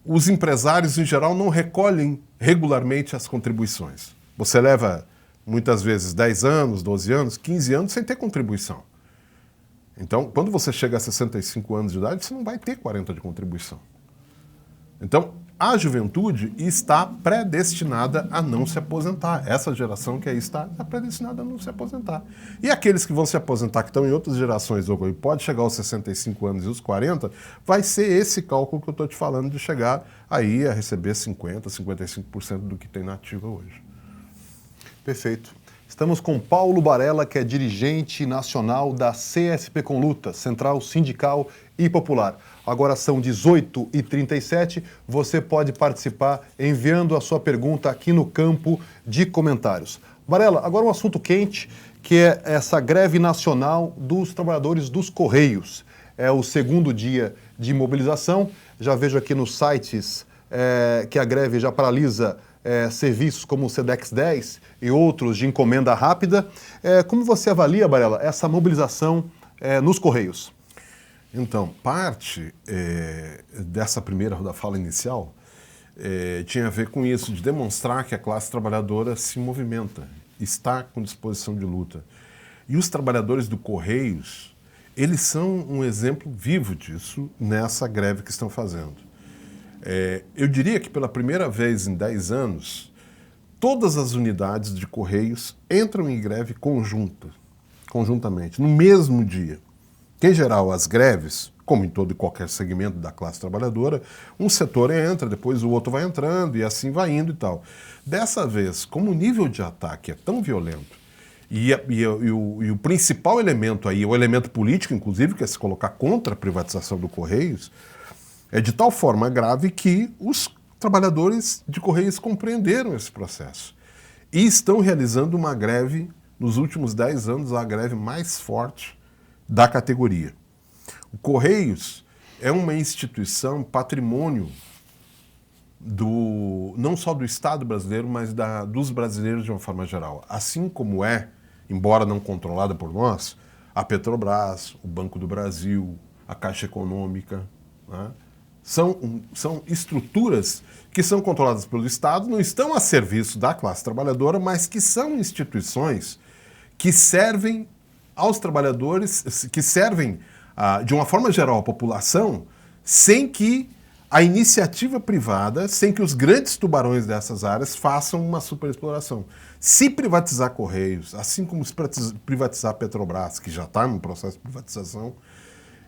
Speaker 4: os empresários, em geral, não recolhem regularmente as contribuições. Você leva, muitas vezes, 10 anos, 12 anos, 15 anos sem ter contribuição. Então, quando você chega a 65 anos de idade, você não vai ter 40 de contribuição. Então, a juventude está predestinada a não se aposentar. Essa geração que aí está predestinada a não se aposentar. E aqueles que vão se aposentar, que estão em outras gerações, ou pode chegar aos 65 anos e os 40, vai ser esse cálculo que eu estou te falando de chegar aí a receber 50%, 55% do que tem na ativa hoje.
Speaker 2: Perfeito. Estamos com Paulo Barella, que é dirigente nacional da CSP com Luta, Central Sindical e Popular. Agora são 18h37, você pode participar enviando a sua pergunta aqui no campo de comentários. Barella, agora um assunto quente, que é essa greve nacional dos trabalhadores dos Correios. É o segundo dia de mobilização, já vejo aqui nos sites que a greve já paralisa serviços como o Sedex 10 e outros de encomenda rápida. Como você avalia, Barella, essa mobilização nos Correios?
Speaker 4: Então, parte dessa primeira da fala inicial tinha a ver com isso, de demonstrar que a classe trabalhadora se movimenta, está com disposição de luta. E os trabalhadores do Correios, eles são um exemplo vivo disso nessa greve que estão fazendo. Eu diria que pela primeira vez em 10 anos, todas as unidades de Correios entram em greve conjuntamente, no mesmo dia. Que, em geral, as greves, como em todo e qualquer segmento da classe trabalhadora, um setor entra, depois o outro vai entrando e assim vai indo e tal. Dessa vez, como o nível de ataque é tão violento e o principal elemento aí, o elemento político, inclusive, que é se colocar contra a privatização do Correios, é de tal forma grave que os trabalhadores de Correios compreenderam esse processo e estão realizando uma greve, nos últimos 10 anos, a greve mais forte da categoria. O Correios é uma instituição patrimônio não só do Estado brasileiro, mas dos brasileiros de uma forma geral. Assim como embora não controlada por nós, a Petrobras, o Banco do Brasil, a Caixa Econômica, né? São estruturas que são controladas pelo Estado, não estão a serviço da classe trabalhadora, mas que são instituições que servem aos trabalhadores, que servem, de uma forma geral, à população, sem que a iniciativa privada, sem que os grandes tubarões dessas áreas façam uma superexploração. Se privatizar Correios, assim como se privatizar a Petrobras, que já está no processo de privatização,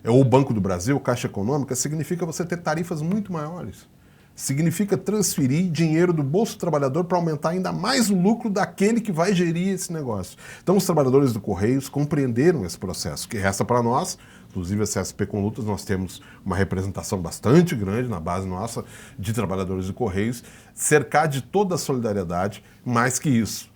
Speaker 4: ou o Banco do Brasil, Caixa Econômica, significa você ter tarifas muito maiores. Significa transferir dinheiro do bolso do trabalhador para aumentar ainda mais o lucro daquele que vai gerir esse negócio. Então os trabalhadores do Correios compreenderam esse processo. O que resta para nós, inclusive a CSP com Lutas, nós temos uma representação bastante grande na base nossa de trabalhadores do Correios, cercar de toda a solidariedade, mais que isso.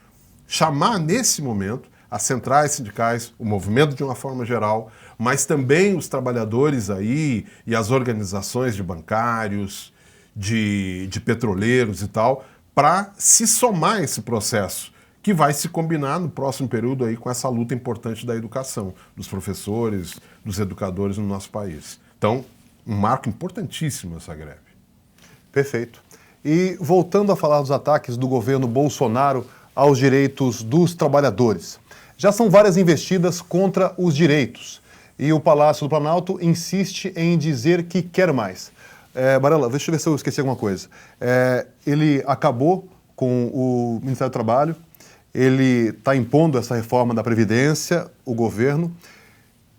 Speaker 4: Chamar nesse momento as centrais sindicais, o movimento de uma forma geral, mas também os trabalhadores aí e as organizações de bancários, de petroleiros e tal, para se somar a esse processo, que vai se combinar no próximo período aí com essa luta importante da educação, dos professores, dos educadores no nosso país. Então, um marco importantíssimo essa greve.
Speaker 2: Perfeito. E voltando a falar dos ataques do governo Bolsonaro aos direitos dos trabalhadores. Já são várias investidas contra os direitos e o Palácio do Planalto insiste em dizer que quer mais. Barela, deixa eu ver se eu esqueci alguma coisa. Ele acabou com o Ministério do Trabalho, ele está impondo essa reforma da Previdência, o governo,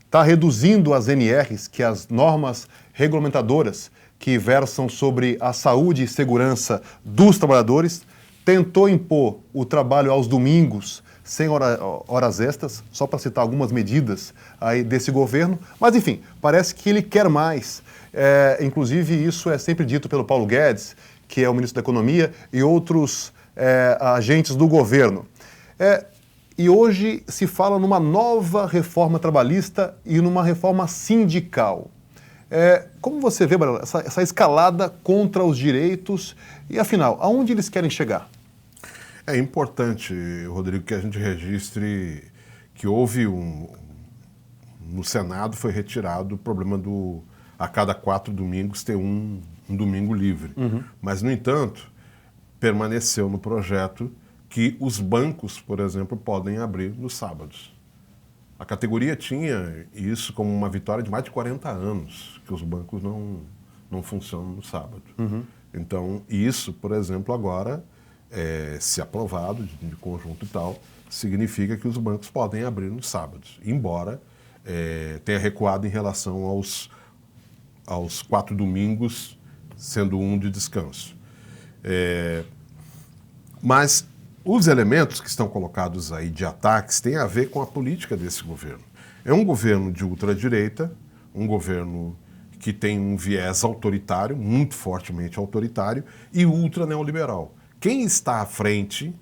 Speaker 2: está reduzindo as NRs, que é as normas regulamentadoras que versam sobre a saúde e segurança dos trabalhadores, tentou impor o trabalho aos domingos, sem horas extras, só para citar algumas medidas aí desse governo. Mas, enfim, parece que ele quer mais. Inclusive, isso é sempre dito pelo Paulo Guedes, que é o ministro da Economia, e outros agentes do governo. E hoje se fala numa nova reforma trabalhista e numa reforma sindical. Como você vê, Barela, essa escalada contra os direitos e, afinal, aonde eles querem chegar?
Speaker 4: É importante, Rodrigo, que a gente registre que houve no Senado foi retirado o problema do a cada 4 domingos ter um domingo livre. Uhum. Mas, no entanto, permaneceu no projeto que os bancos, por exemplo, podem abrir nos sábados. A categoria tinha isso como uma vitória de mais de 40 anos, que os bancos não funcionam no sábado. Uhum. Então, isso, por exemplo, agora, se aprovado de conjunto e tal, significa que os bancos podem abrir nos sábados, embora tenha recuado em relação aos 4 domingos, sendo um de descanso. Mas os elementos que estão colocados aí de ataques têm a ver com a política desse governo. É um governo de ultradireita, um governo que tem um viés autoritário, muito fortemente autoritário, e ultra neoliberal. Quem está à frente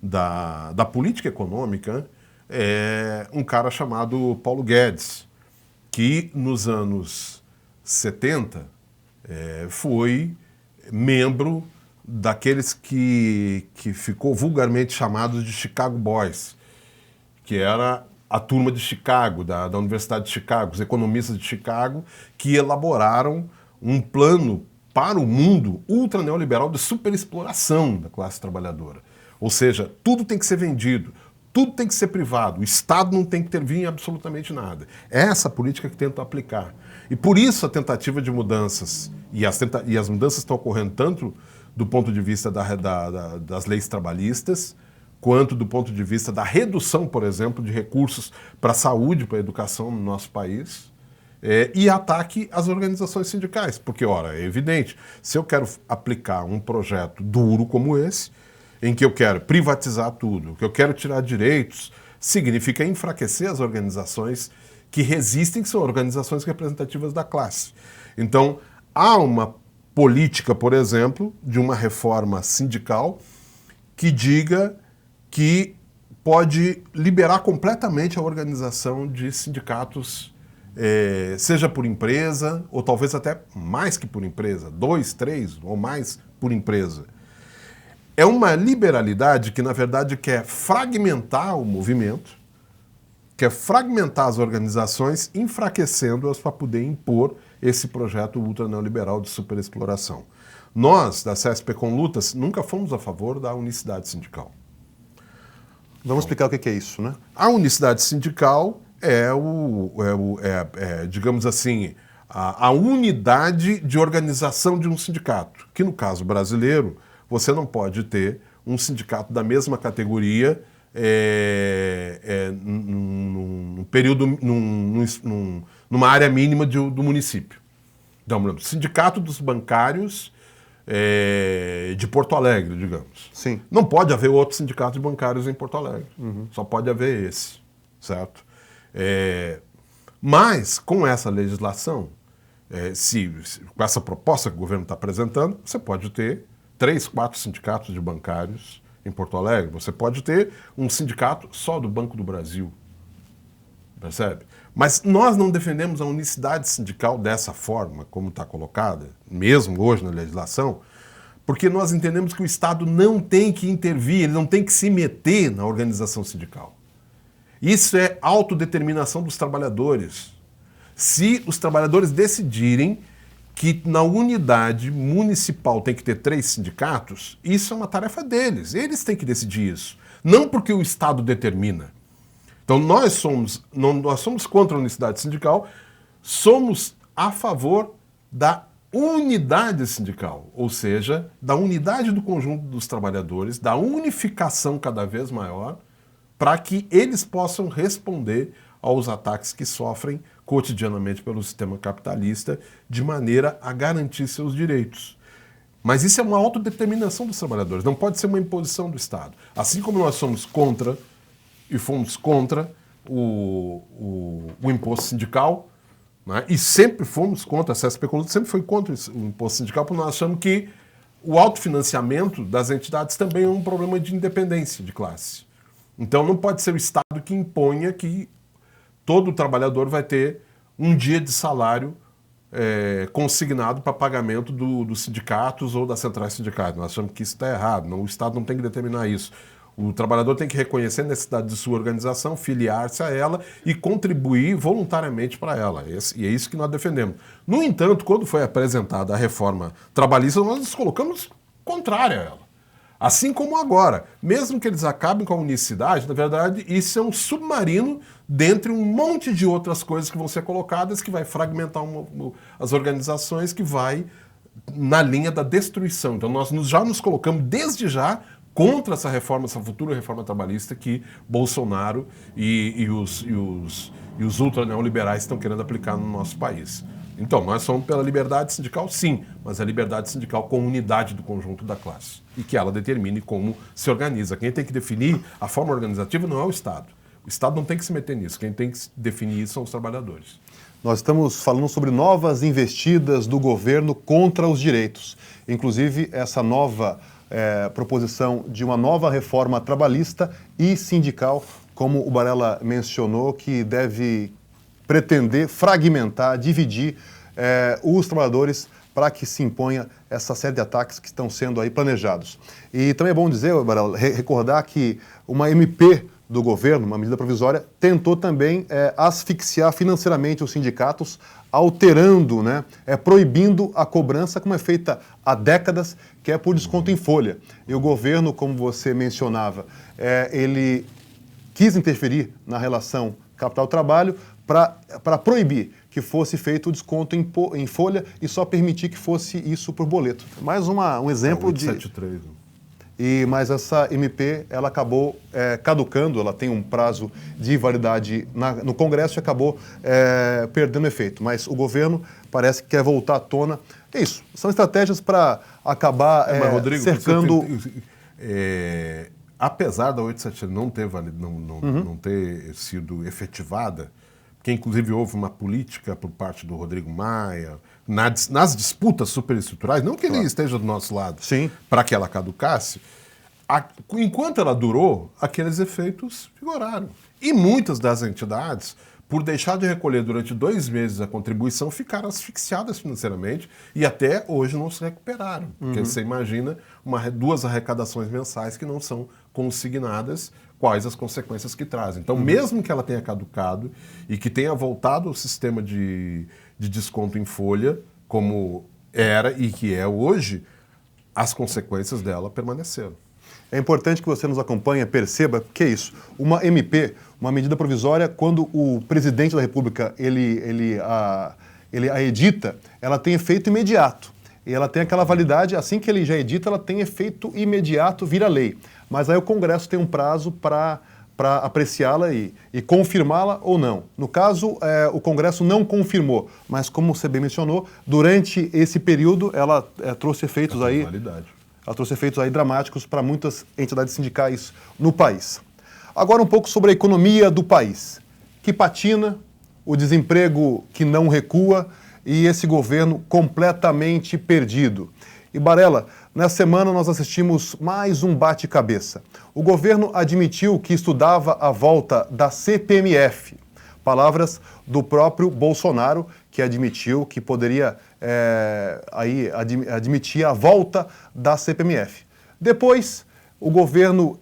Speaker 4: da política econômica é um cara chamado Paulo Guedes, que nos anos 70 foi membro daqueles que ficou vulgarmente chamados de Chicago Boys, que era a turma de Chicago, da Universidade de Chicago, os economistas de Chicago, que elaboraram um plano para o mundo ultra neoliberal de superexploração da classe trabalhadora. Ou seja, tudo tem que ser vendido, tudo tem que ser privado, o Estado não tem que intervir em absolutamente nada. É essa política que tentam aplicar. E por isso a tentativa de mudanças, e as mudanças estão ocorrendo tanto do ponto de vista das leis trabalhistas, quanto do ponto de vista da redução, por exemplo, de recursos para a saúde, para a educação no nosso país, e ataque às organizações sindicais. Porque, ora, é evidente, se eu quero aplicar um projeto duro como esse, em que eu quero privatizar tudo, que eu quero tirar direitos, significa enfraquecer as organizações que resistem, que são organizações representativas da classe. Então, há uma política, por exemplo, de uma reforma sindical que diga que pode liberar completamente a organização de sindicatos, seja por empresa, ou talvez até mais que por empresa, 2, 3 ou mais por empresa. É uma liberalidade que, na verdade, quer fragmentar o movimento, quer fragmentar as organizações, enfraquecendo-as para poder impor esse projeto ultra-neoliberal de superexploração. Nós, da CSP com Lutas, nunca fomos a favor da unicidade sindical.
Speaker 2: Vamos explicar o que é isso, né?
Speaker 4: A unicidade sindical digamos assim, a unidade de organização de um sindicato, que no caso brasileiro, você não pode ter um sindicato da mesma categoria numa área mínima do município. Então, por exemplo, Sindicato dos Bancários de Porto Alegre, digamos.
Speaker 2: Sim.
Speaker 4: Não pode haver outro sindicato de bancários em Porto Alegre. Uhum. Só pode haver esse, certo? Mas, com essa legislação, com essa proposta que o governo está apresentando, você pode ter 3, 4 sindicatos de bancários em Porto Alegre. Você pode ter um sindicato só do Banco do Brasil. Percebe? Mas nós não defendemos a unicidade sindical dessa forma, como está colocada, mesmo hoje na legislação, porque nós entendemos que o Estado não tem que intervir, ele não tem que se meter na organização sindical. Isso é autodeterminação dos trabalhadores. Se os trabalhadores decidirem que na unidade municipal tem que ter 3 sindicatos, isso é uma tarefa deles. Eles têm que decidir isso. Não porque o Estado determina. Então nós somos contra a unicidade sindical, somos a favor da unidade sindical, ou seja, da unidade do conjunto dos trabalhadores, da unificação cada vez maior, para que eles possam responder aos ataques que sofrem cotidianamente pelo sistema capitalista, de maneira a garantir seus direitos. Mas isso é uma autodeterminação dos trabalhadores, não pode ser uma imposição do Estado. Assim como nós somos contra, e fomos contra o imposto sindical, né? E sempre fomos contra, a CSP Conluta sempre foi contra o imposto sindical, porque nós achamos que o autofinanciamento das entidades também é um problema de independência de classe. Então não pode ser o Estado que imponha que todo trabalhador vai ter um dia de salário consignado para pagamento dos sindicatos ou das centrais sindicais. Nós achamos que isso está errado, o Estado não tem que determinar isso. O trabalhador tem que reconhecer a necessidade de sua organização, filiar-se a ela e contribuir voluntariamente para ela. E é isso que nós defendemos. No entanto, quando foi apresentada a reforma trabalhista, nós nos colocamos contrária a ela. Assim como agora. Mesmo que eles acabem com a unicidade, na verdade, isso é um submarino dentre um monte de outras coisas que vão ser colocadas, que vai fragmentar as organizações, que vai na linha da destruição. Então nós já nos colocamos, desde já, contra essa reforma, essa futura reforma trabalhista que Bolsonaro e os ultra-neoliberais estão querendo aplicar no nosso país. Então, nós somos pela liberdade sindical, sim, mas a liberdade sindical com unidade do conjunto da classe. E que ela determine como se organiza. Quem tem que definir a forma organizativa não é o Estado. O Estado não tem que se meter nisso. Quem tem que definir isso são os trabalhadores.
Speaker 2: Nós estamos falando sobre novas investidas do governo contra os direitos. Inclusive, essa nova proposição de uma nova reforma trabalhista e sindical, como o Barela mencionou, que deve pretender fragmentar, dividir os trabalhadores para que se imponha essa série de ataques que estão sendo aí planejados. E também é bom dizer, Barela, recordar que uma MP do governo, uma medida provisória, tentou também asfixiar financeiramente os sindicatos, alterando, proibindo a cobrança, como é feita há décadas, que é por desconto em folha. E o governo, como você mencionava, ele quis interferir na relação capital-trabalho para proibir que fosse feito o desconto em folha e só permitir que fosse isso por boleto. Mais um exemplo
Speaker 4: 873,
Speaker 2: Mas essa MP ela acabou caducando, ela tem um prazo de validade no Congresso e acabou perdendo efeito. Mas o governo parece que quer voltar à tona. É isso, são estratégias para acabar
Speaker 4: mas, Rodrigo,
Speaker 2: cercando...
Speaker 4: apesar da 873 não ter sido efetivada, porque inclusive houve uma política por parte do Rodrigo Maia, nas disputas superestruturais, não que ele esteja do nosso lado, para que ela caducasse, enquanto ela durou, aqueles efeitos vigoraram. E muitas das entidades, por deixar de recolher durante 2 meses a contribuição, ficaram asfixiadas financeiramente e até hoje não se recuperaram. Porque você imagina 2 arrecadações mensais que não são consignadas, quais as consequências que trazem. Então, mesmo que ela tenha caducado e que tenha voltado ao sistema de desconto em folha, como era e que é hoje, as consequências dela permaneceram.
Speaker 2: É importante que você nos acompanhe, perceba que é isso. Uma MP, uma medida provisória, quando o presidente da República ele a edita, ela tem efeito imediato. E ela tem aquela validade, assim que ele já edita, ela tem efeito imediato, vira lei. Mas aí o Congresso tem um prazo para apreciá-la e confirmá-la ou não. No caso, o Congresso não confirmou, mas como você bem mencionou, durante esse período ela trouxe efeitos aí... Ela trouxe efeitos aí dramáticos para muitas entidades sindicais no país. Agora um pouco sobre a economia do país, que patina, o desemprego que não recua e esse governo completamente perdido. E Barela, nessa semana nós assistimos mais um bate-cabeça. O governo admitiu que estudava a volta da CPMF. Palavras do próprio Bolsonaro, que admitiu que poderia admitir a volta da CPMF. Depois, o governo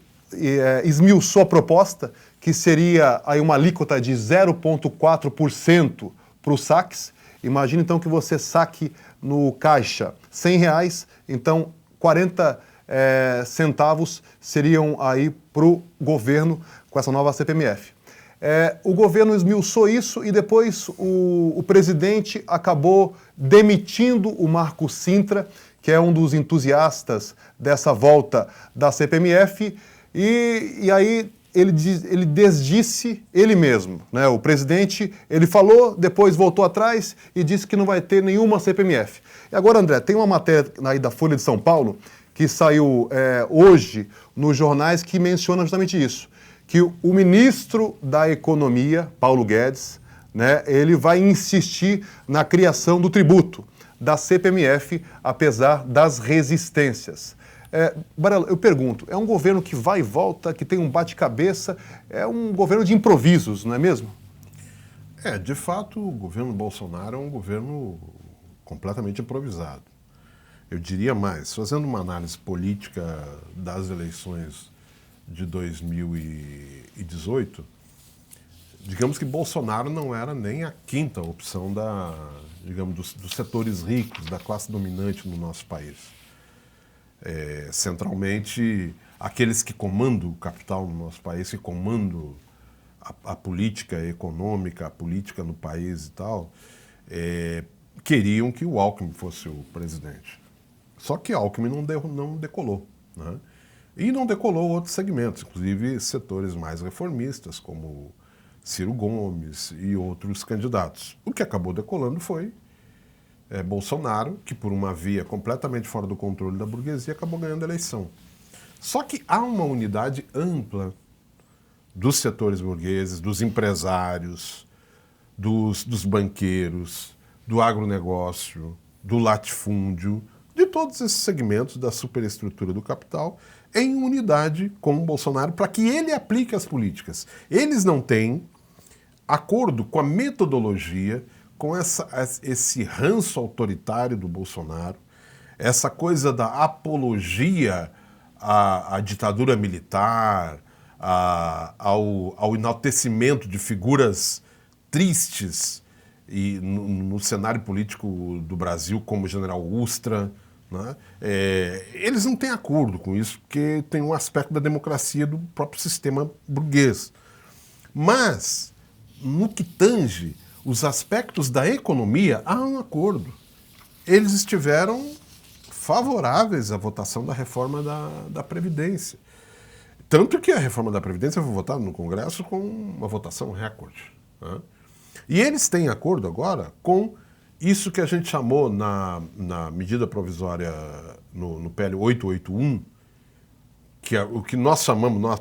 Speaker 2: esmiuçou a proposta, que seria aí uma alíquota de 0,4% para os saques, Imagina então que você saque no caixa R$100, então 40 centavos seriam aí para o governo com essa nova CPMF. O governo esmiuçou isso e depois o presidente acabou demitindo o Marco Sintra, que é um dos entusiastas dessa volta da CPMF, e aí ele desdisse ele mesmo, né? O presidente, ele falou, depois voltou atrás e disse que não vai ter nenhuma CPMF. E agora, André, tem uma matéria aí da Folha de São Paulo que saiu hoje nos jornais que menciona justamente isso, que o ministro da Economia, Paulo Guedes, né, ele vai insistir na criação do tributo da CPMF, apesar das resistências. Barela, eu pergunto, é um governo que vai e volta, que tem um bate-cabeça, é um governo de improvisos, não é mesmo?
Speaker 4: De fato, o governo Bolsonaro é um governo completamente improvisado. Eu diria mais, fazendo uma análise política das eleições de 2018, digamos que Bolsonaro não era nem a quinta opção dos setores ricos, da classe dominante no nosso país. Centralmente, aqueles que comandam o capital no nosso país, que comandam a política econômica, a política no país e tal, queriam que o Alckmin fosse o presidente. Só que Alckmin não decolou, né? E não decolou outros segmentos, inclusive setores mais reformistas, como Ciro Gomes e outros candidatos. O que acabou decolando foi Bolsonaro, que por uma via completamente fora do controle da burguesia, acabou ganhando a eleição. Só que há uma unidade ampla dos setores burgueses, dos empresários, dos banqueiros, do agronegócio, do latifúndio, de todos esses segmentos da superestrutura do capital, em unidade com o Bolsonaro, para que ele aplique as políticas. Eles não têm acordo com a metodologia, com esse ranço autoritário do Bolsonaro, essa coisa da apologia à ditadura militar, ao enaltecimento de figuras tristes e no cenário político do Brasil, como o general Ustra, né? Eles não têm acordo com isso, porque tem um aspecto da democracia do próprio sistema burguês. Mas, no que tange os aspectos da economia, há um acordo. Eles estiveram favoráveis à votação da reforma da Previdência. Tanto que a reforma da Previdência foi votada no Congresso com uma votação recorde, né? E eles têm acordo agora com isso que a gente chamou na medida provisória no PL 881, que é o que nós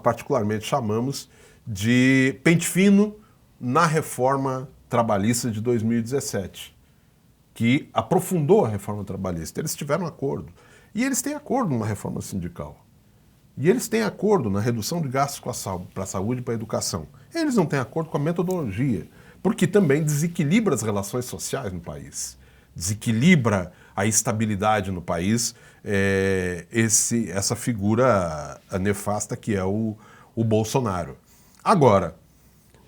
Speaker 4: particularmente chamamos de pente fino na reforma trabalhista de 2017, que aprofundou a reforma trabalhista. Eles tiveram acordo. E eles têm acordo numa reforma sindical. E eles têm acordo na redução de gastos para a saúde e para a educação. Eles não têm acordo com a metodologia, porque também desequilibra as relações sociais no país, desequilibra a estabilidade no país, essa figura nefasta que é o Bolsonaro. Agora,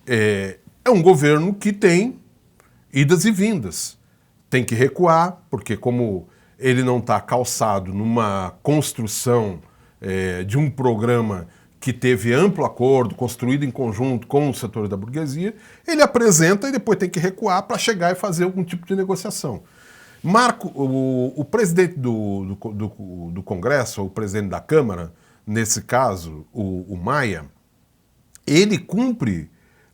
Speaker 4: é um governo que tem idas e vindas, tem que recuar, porque como ele não está calçado numa construção de um programa que teve amplo acordo, construído em conjunto com o setor da burguesia, ele apresenta e depois tem que recuar para chegar e fazer algum tipo de negociação. O presidente do Congresso, ou o presidente da Câmara, nesse caso, o Maia, ele cumpre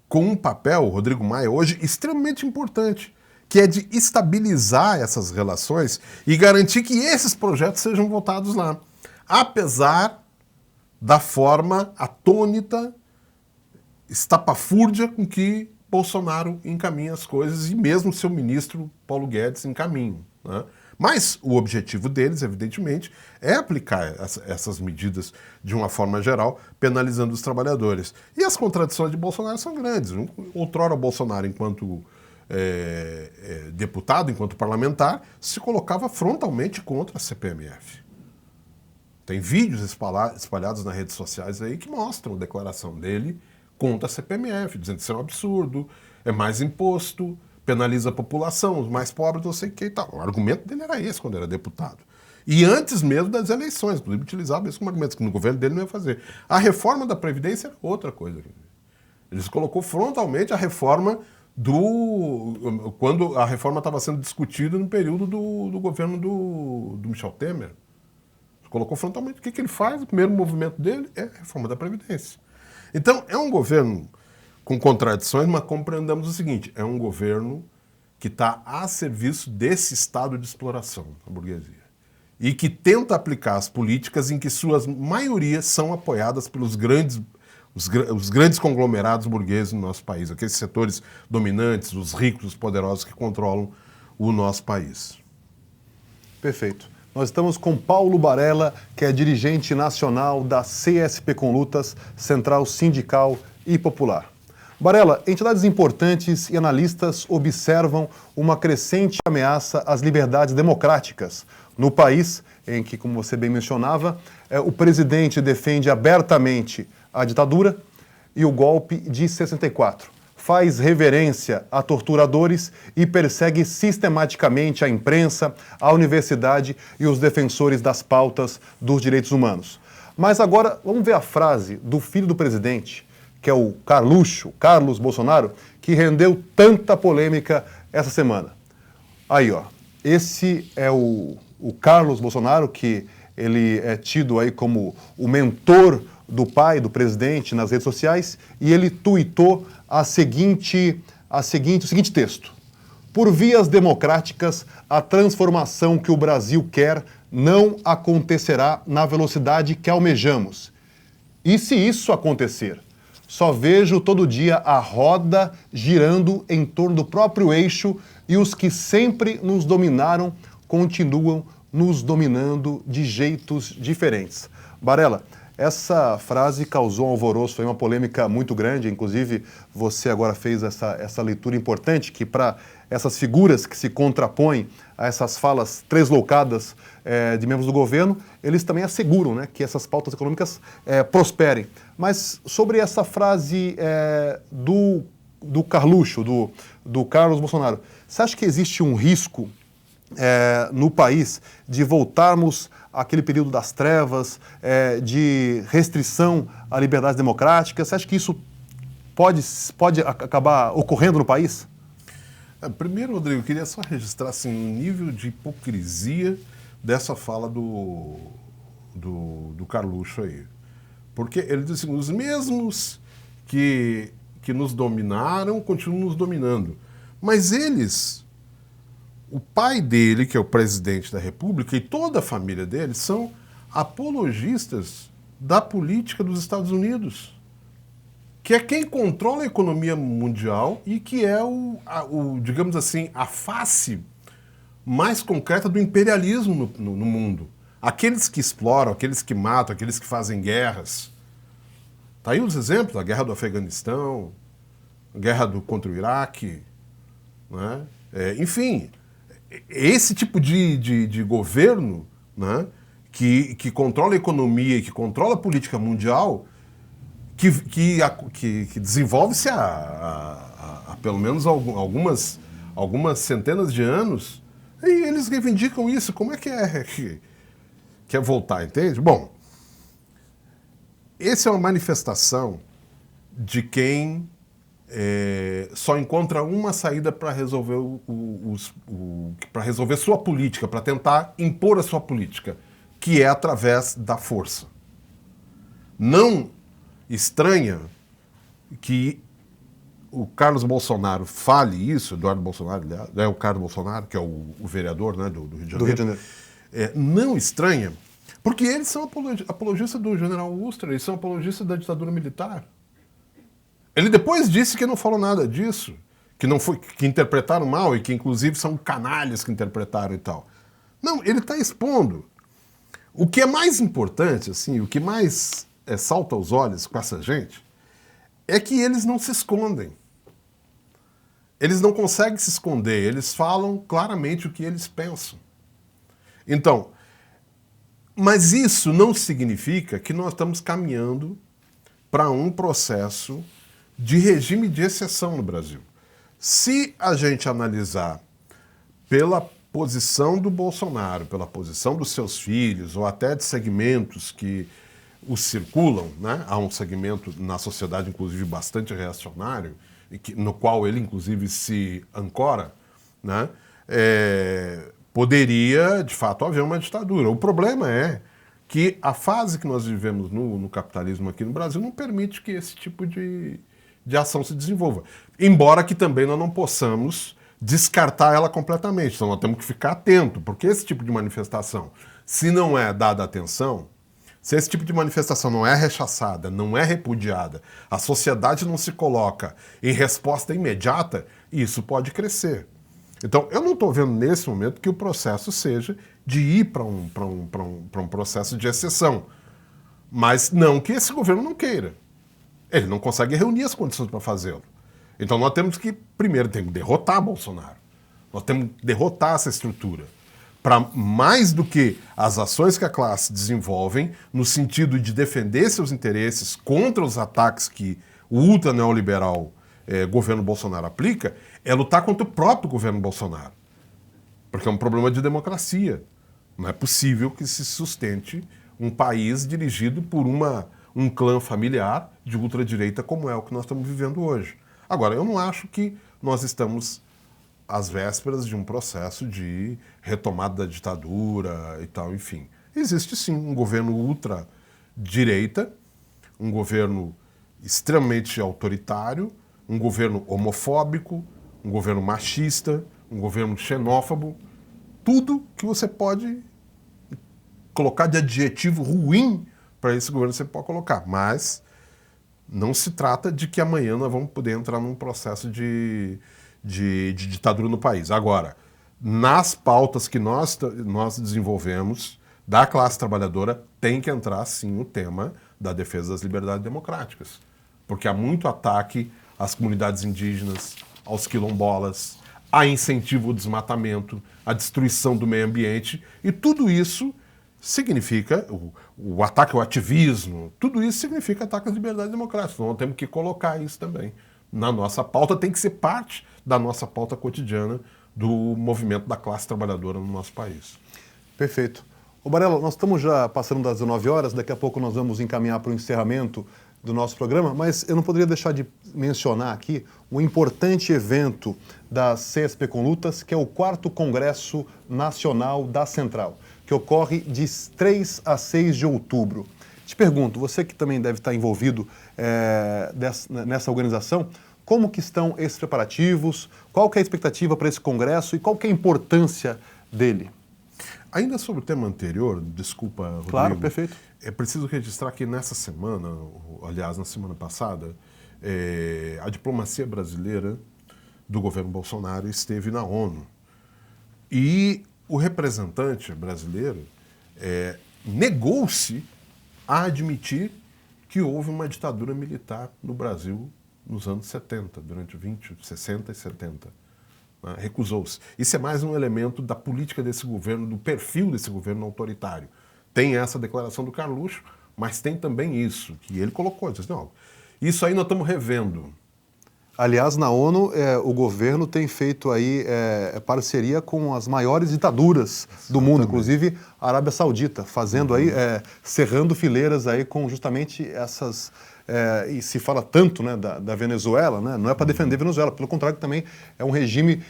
Speaker 4: com um papel, o Rodrigo Maia, hoje extremamente importante, que é de estabilizar essas relações e garantir que esses projetos sejam votados lá. Apesar da forma atônita, estapafúrdia com que Bolsonaro encaminha as coisas e mesmo seu ministro Paulo Guedes encaminha, né? Mas o objetivo deles, evidentemente, é aplicar essas medidas de uma forma geral, penalizando os trabalhadores. E as contradições de Bolsonaro são grandes. Outrora, Bolsonaro, enquanto deputado, enquanto parlamentar, se colocava frontalmente contra a CPMF. Tem vídeos espalhados nas redes sociais aí que mostram a declaração dele contra a CPMF, dizendo que isso é um absurdo, é mais imposto, penaliza a população, os mais pobres, não sei o que e tal. O argumento dele era esse quando era deputado. E antes mesmo das eleições, inclusive utilizava isso como argumento, que no governo dele não ia fazer. A reforma da Previdência era outra coisa. Eles colocou frontalmente a reforma quando a reforma estava sendo discutida no período do governo do Michel Temer. Colocou frontalmente. O que ele faz? O primeiro movimento dele é a reforma da Previdência. Então, é um governo com contradições, mas compreendamos o seguinte, é um governo que está a serviço desse estado de exploração da burguesia e que tenta aplicar as políticas em que suas maiorias são apoiadas pelos os grandes conglomerados burgueses no nosso país, aqueles setores dominantes, os ricos, os poderosos que controlam o nosso país.
Speaker 2: Perfeito. Nós estamos com Paulo Barella, que é dirigente nacional da CSP com Lutas, Central Sindical e Popular. Barella, entidades importantes e analistas observam uma crescente ameaça às liberdades democráticas no país, em que, como você bem mencionava, o presidente defende abertamente a ditadura e o golpe de 64. Faz reverência a torturadores e persegue sistematicamente a imprensa, a universidade e os defensores das pautas dos direitos humanos. Mas agora, vamos ver a frase do filho do presidente, que é o Carluxo, Carlos Bolsonaro, que rendeu tanta polêmica essa semana. Aí, ó, esse é o Carlos Bolsonaro, que ele é tido aí como o mentor do pai, do presidente, nas redes sociais, e ele tuitou o seguinte texto. Por vias democráticas, a transformação que o Brasil quer não acontecerá na velocidade que almejamos. E se isso acontecer? Só vejo todo dia a roda girando em torno do próprio eixo e os que sempre nos dominaram continuam nos dominando de jeitos diferentes. Barella, essa frase causou um alvoroço, foi uma polêmica muito grande, inclusive você agora fez essa leitura importante, que para essas figuras que se contrapõem a essas falas tresloucadas de membros do governo, eles também asseguram, né, que essas pautas econômicas prosperem. Mas sobre essa frase do Carluxo, do Carlos Bolsonaro, você acha que existe um risco no país de voltarmos àquele período das trevas, de restrição à liberdade democrática? Você acha que isso pode acabar ocorrendo no país?
Speaker 4: Primeiro, Rodrigo, eu queria só registrar assim, um nível de hipocrisia dessa fala do Carluxo aí. Porque ele diz assim, os mesmos que nos dominaram continuam nos dominando. Mas eles, o pai dele, que é o presidente da República, e toda a família dele são apologistas da política dos Estados Unidos, que é quem controla a economia mundial e que é digamos assim, a face mais concreta do imperialismo no mundo. Aqueles que exploram, aqueles que matam, aqueles que fazem guerras. Tá aí os exemplos, a guerra do Afeganistão, a guerra contra o Iraque, né? Enfim, esse tipo de governo, né, que controla a economia e que controla a política mundial, que desenvolve-se há pelo menos algumas centenas de anos, e eles reivindicam isso. Como é que quer voltar, entende? Bom, essa é uma manifestação de quem só encontra uma saída para resolver para resolver sua política, para tentar impor a sua política, que é através da força. Não estranha que o Carlos Bolsonaro fale isso, Eduardo Bolsonaro, é o Carlos Bolsonaro, que é o vereador, né, do Rio de Janeiro.
Speaker 2: Do Rio de Janeiro.
Speaker 4: Não estranha, porque eles são apologistas do general Ustra, eles são apologistas da ditadura militar. Ele depois disse que não falou nada disso, que interpretaram mal e que inclusive são canalhas que interpretaram e tal. Não, ele está expondo. O que é mais importante, assim, o que mais salta aos olhos com essa gente, é que eles não se escondem. Eles não conseguem se esconder, eles falam claramente o que eles pensam. Então, mas isso não significa que nós estamos caminhando para um processo de regime de exceção no Brasil. Se a gente analisar pela posição do Bolsonaro, pela posição dos seus filhos, ou até de segmentos que os circulam, né? Há um segmento na sociedade, inclusive, bastante reacionário, no qual ele, inclusive, se ancora, né? Poderia, de fato, haver uma ditadura. O problema é que a fase que nós vivemos no capitalismo aqui no Brasil não permite que esse tipo de ação se desenvolva. Embora que também nós não possamos descartar ela completamente. Então nós temos que ficar atento, porque esse tipo de manifestação, se não é dada atenção, se esse tipo de manifestação não é rechaçada, não é repudiada, a sociedade não se coloca em resposta imediata, isso pode crescer. Então, eu não estou vendo nesse momento que o processo seja de ir para um processo de exceção. Mas não que esse governo não queira. Ele não consegue reunir as condições para fazê-lo. Então, nós temos que, primeiro, derrotar Bolsonaro. Nós temos que derrotar essa estrutura. Para mais do que as ações que a classe desenvolvem, no sentido de defender seus interesses contra os ataques que o ultra-neoliberal governo Bolsonaro aplica, é lutar contra o próprio governo Bolsonaro. Porque é um problema de democracia. Não é possível que se sustente um país dirigido por um clã familiar de ultradireita como é o que nós estamos vivendo hoje. Agora, eu não acho que nós estamos às vésperas de um processo de retomada da ditadura e tal, enfim. Existe sim um governo ultradireita, um governo extremamente autoritário, um governo homofóbico, um governo machista, um governo xenófobo, tudo que você pode colocar de adjetivo ruim para esse governo você pode colocar, mas não se trata de que amanhã nós vamos poder entrar num processo de ditadura no país. Agora, nas pautas que nós desenvolvemos da classe trabalhadora, tem que entrar sim o tema da defesa das liberdades democráticas, porque há muito ataque às comunidades indígenas, aos quilombolas, a incentivo ao desmatamento, a destruição do meio ambiente, e tudo isso significa, o ataque ao ativismo, tudo isso significa ataque às liberdades democráticas. Então nós temos que colocar isso também na nossa pauta, tem que ser parte da nossa pauta cotidiana do movimento da classe trabalhadora no nosso país.
Speaker 2: Perfeito. Ô Barela, nós estamos já passando das 19 horas, daqui a pouco nós vamos encaminhar para o encerramento do nosso programa, mas eu não poderia deixar de mencionar aqui um importante evento da CSP com Lutas, que é o 4º Congresso Nacional da Central, que ocorre de 3 a 6 de outubro. Te pergunto, você que também deve estar envolvido nessa organização, como que estão esses preparativos, qual que é a expectativa para esse congresso e qual que é a importância dele?
Speaker 4: Ainda sobre o tema anterior, desculpa, Rodrigo.
Speaker 2: Claro, perfeito.
Speaker 4: É preciso registrar que nessa semana, aliás, na semana passada, a diplomacia brasileira do governo Bolsonaro esteve na ONU. E o representante brasileiro negou-se a admitir que houve uma ditadura militar no Brasil nos anos 70, durante 60 e 70. Né? Recusou-se. Isso é mais um elemento da política desse governo, do perfil desse governo autoritário. Tem essa declaração do Carluxo, mas tem também isso, que ele colocou. Disse, não, isso aí nós estamos revendo.
Speaker 2: Aliás, na ONU, o governo tem feito aí parceria com as maiores ditaduras do mundo, inclusive a Arábia Saudita, fazendo aí, cerrando fileiras aí com justamente essas... e se fala tanto, né, da Venezuela, né, não é para defender a Venezuela, pelo contrário, também é um regime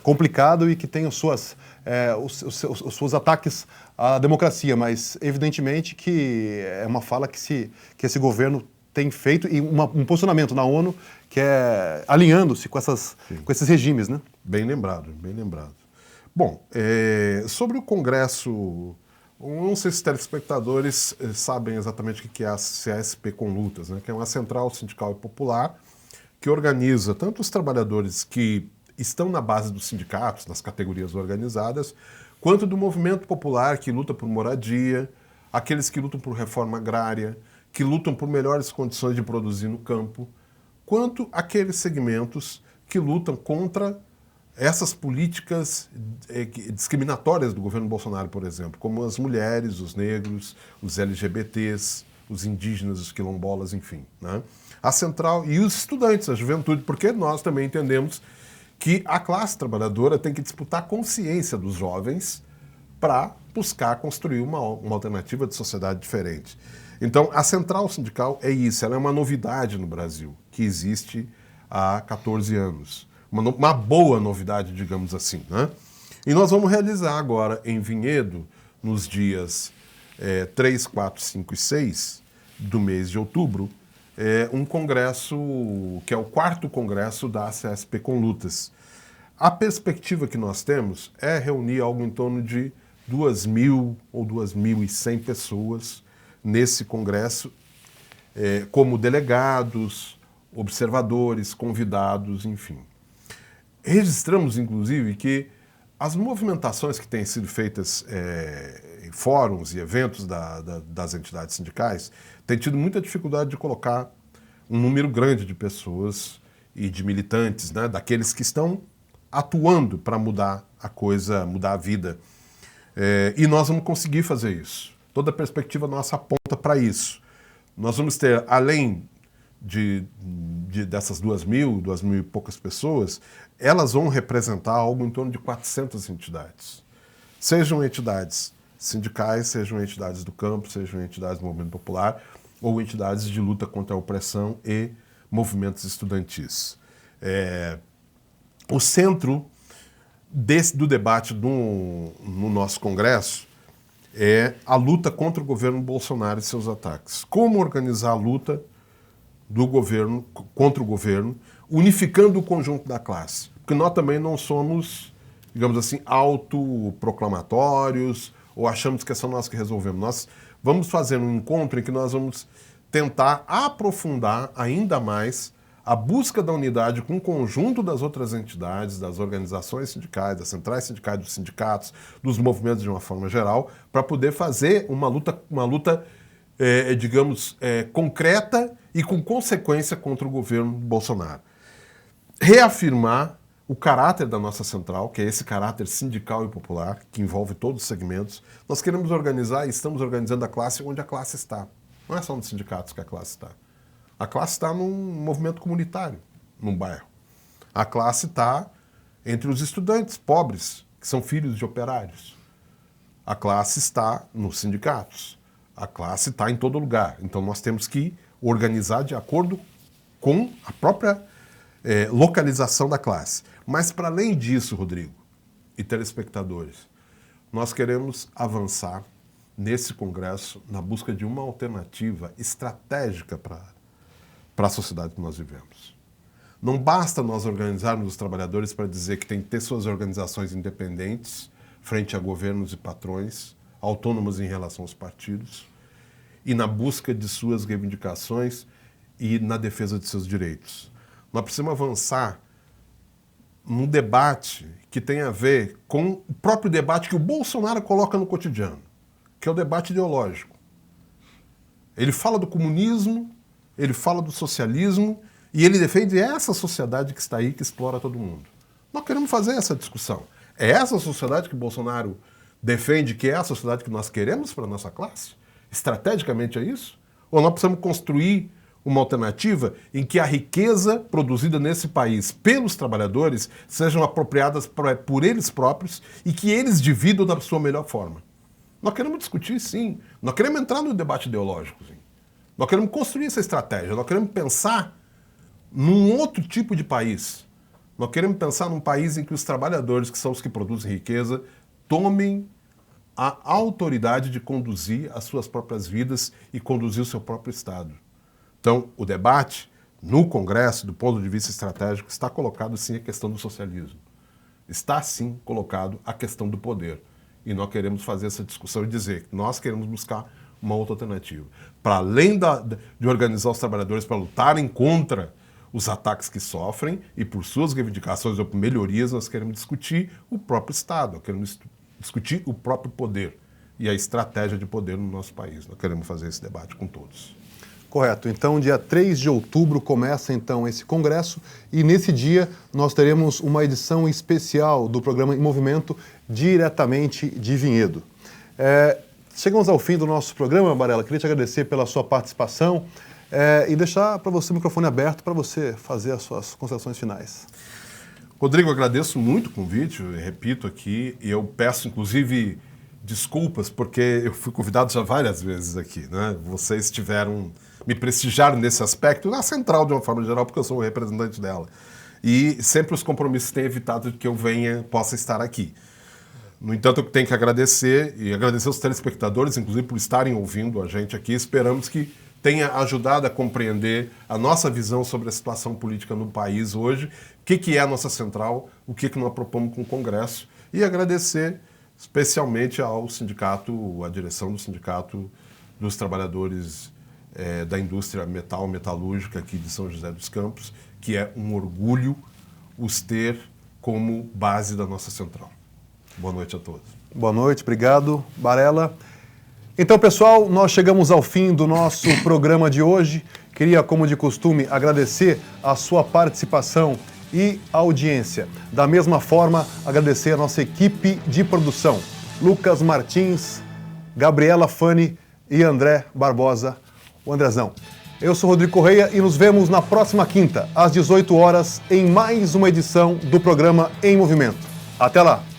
Speaker 2: complicado e que tem os seus ataques à democracia, mas evidentemente que é uma fala que esse governo tem feito e um posicionamento na ONU que é alinhando-se com esses regimes, né?
Speaker 4: Bem lembrado, bem lembrado. Bom, sobre o Congresso, não sei se os telespectadores sabem exatamente o que é a CSP com Lutas, né? Que é uma central sindical e popular que organiza tanto os trabalhadores que estão na base dos sindicatos, nas categorias organizadas, quanto do movimento popular que luta por moradia, aqueles que lutam por reforma agrária, que lutam por melhores condições de produzir no campo, quanto aqueles segmentos que lutam contra essas políticas discriminatórias do governo Bolsonaro, por exemplo, como as mulheres, os negros, os LGBTs, os indígenas, os quilombolas, enfim. Né? a central e os estudantes, a juventude, porque nós também entendemos que a classe trabalhadora tem que disputar a consciência dos jovens para buscar construir uma alternativa de sociedade diferente. Então, a central sindical é isso, ela é uma novidade no Brasil, que existe há 14 anos. Uma boa novidade, digamos assim, né? E nós vamos realizar agora em Vinhedo, nos dias 3, 4, 5 e 6 do mês de outubro, um congresso, que é o 4º congresso da ACSP com Lutas. A perspectiva que nós temos é reunir algo em torno de 2.000 ou 2.100 pessoas nesse congresso, como delegados, observadores, convidados, enfim. Registramos, inclusive, que as movimentações que têm sido feitas em fóruns e eventos das entidades sindicais têm tido muita dificuldade de colocar um número grande de pessoas e de militantes, né, daqueles que estão atuando para mudar a coisa, mudar a vida. E nós vamos conseguir fazer isso. Toda a perspectiva nossa aponta para isso. Nós vamos ter, além dessas 2.000 e poucas pessoas, elas vão representar algo em torno de 400 entidades. Sejam entidades sindicais, sejam entidades do campo, sejam entidades do movimento popular ou entidades de luta contra a opressão e movimentos estudantis. O centro do debate no nosso congresso é a luta contra o governo Bolsonaro e seus ataques. Como organizar a luta do governo contra o governo, unificando o conjunto da classe. Porque nós também não somos, digamos assim, autoproclamatórios ou achamos que é só nós que resolvemos. Nós vamos fazer um encontro em que nós vamos tentar aprofundar ainda mais a busca da unidade com o conjunto das outras entidades, das organizações sindicais, das centrais sindicais, dos sindicatos, dos movimentos de uma forma geral, para poder fazer uma luta digamos, concreta e com consequência contra o governo Bolsonaro. Reafirmar o caráter da nossa central, que é esse caráter sindical e popular, que envolve todos os segmentos. Nós queremos organizar e estamos organizando a classe onde a classe está. Não é só nos sindicatos que a classe está. A classe está num movimento comunitário, num bairro. A classe está entre os estudantes pobres, que são filhos de operários. A classe está nos sindicatos. A classe está em todo lugar. Então nós temos que organizar de acordo com a própria localização da classe. Mas para além disso, Rodrigo e telespectadores, nós queremos avançar nesse congresso na busca de uma alternativa estratégica para a sociedade que nós vivemos. Não basta nós organizarmos os trabalhadores para dizer que tem que ter suas organizações independentes frente a governos e patrões, autônomas em relação aos partidos, e na busca de suas reivindicações e na defesa de seus direitos. Nós precisamos avançar num debate que tem a ver com o próprio debate que o Bolsonaro coloca no cotidiano, que é o debate ideológico. Ele fala do comunismo, ele fala do socialismo e ele defende essa sociedade que está aí, que explora todo mundo. Nós queremos fazer essa discussão. É essa sociedade que Bolsonaro defende, que é a sociedade que nós queremos para a nossa classe? Estrategicamente é isso? Ou nós precisamos construir uma alternativa em que a riqueza produzida nesse país pelos trabalhadores sejam apropriadas por eles próprios e que eles dividam da sua melhor forma? Nós queremos discutir, sim. Nós queremos entrar no debate ideológico, sim. Nós queremos construir essa estratégia. Nós queremos pensar num outro tipo de país. Nós queremos pensar num país em que os trabalhadores, que são os que produzem riqueza, tomem a autoridade de conduzir as suas próprias vidas e conduzir o seu próprio Estado. Então, o debate no Congresso, do ponto de vista estratégico, está colocado, sim, a questão do socialismo. Está, sim, colocado a questão do poder. E nós queremos fazer essa discussão e dizer que nós queremos buscar uma outra alternativa. Para além de organizar os trabalhadores para lutarem contra os ataques que sofrem e por suas reivindicações ou por melhorias, nós queremos discutir o próprio Estado, nós queremos discutir o próprio poder e a estratégia de poder no nosso país. Nós queremos fazer esse debate com todos.
Speaker 2: Correto. Então, dia 3 de outubro começa então esse congresso e nesse dia nós teremos uma edição especial do programa Em Movimento diretamente de Vinhedo. Chegamos ao fim do nosso programa, Varela. Queria te agradecer pela sua participação. e deixar para você o microfone aberto para você fazer as suas considerações finais.
Speaker 4: Rodrigo, agradeço muito o convite, eu repito aqui, e eu peço, inclusive, desculpas, porque eu fui convidado já várias vezes aqui, né? Vocês me prestigiaram nesse aspecto, na central de uma forma geral, porque eu sou o representante dela. E sempre os compromissos têm evitado que eu possa estar aqui. No entanto, eu tenho que agradecer, e agradecer aos telespectadores, inclusive, por estarem ouvindo a gente aqui. Esperamos que tenha ajudado a compreender a nossa visão sobre a situação política no país hoje, o que é a nossa central, o que nós propomos com o Congresso, e agradecer especialmente ao sindicato, à direção do Sindicato dos Trabalhadores da Indústria Metalúrgica aqui de São José dos Campos, que é um orgulho os ter como base da nossa central. Boa noite a todos.
Speaker 2: Boa noite, obrigado, Barela. Então, pessoal, nós chegamos ao fim do nosso programa de hoje. Queria, como de costume, agradecer a sua participação e audiência. Da mesma forma, agradecer a nossa equipe de produção, Lucas Martins, Gabriela Fani e André Barbosa, o Andrezão. Eu sou Rodrigo Correia e nos vemos na próxima quinta, às 18 horas, em mais uma edição do programa Em Movimento. Até lá!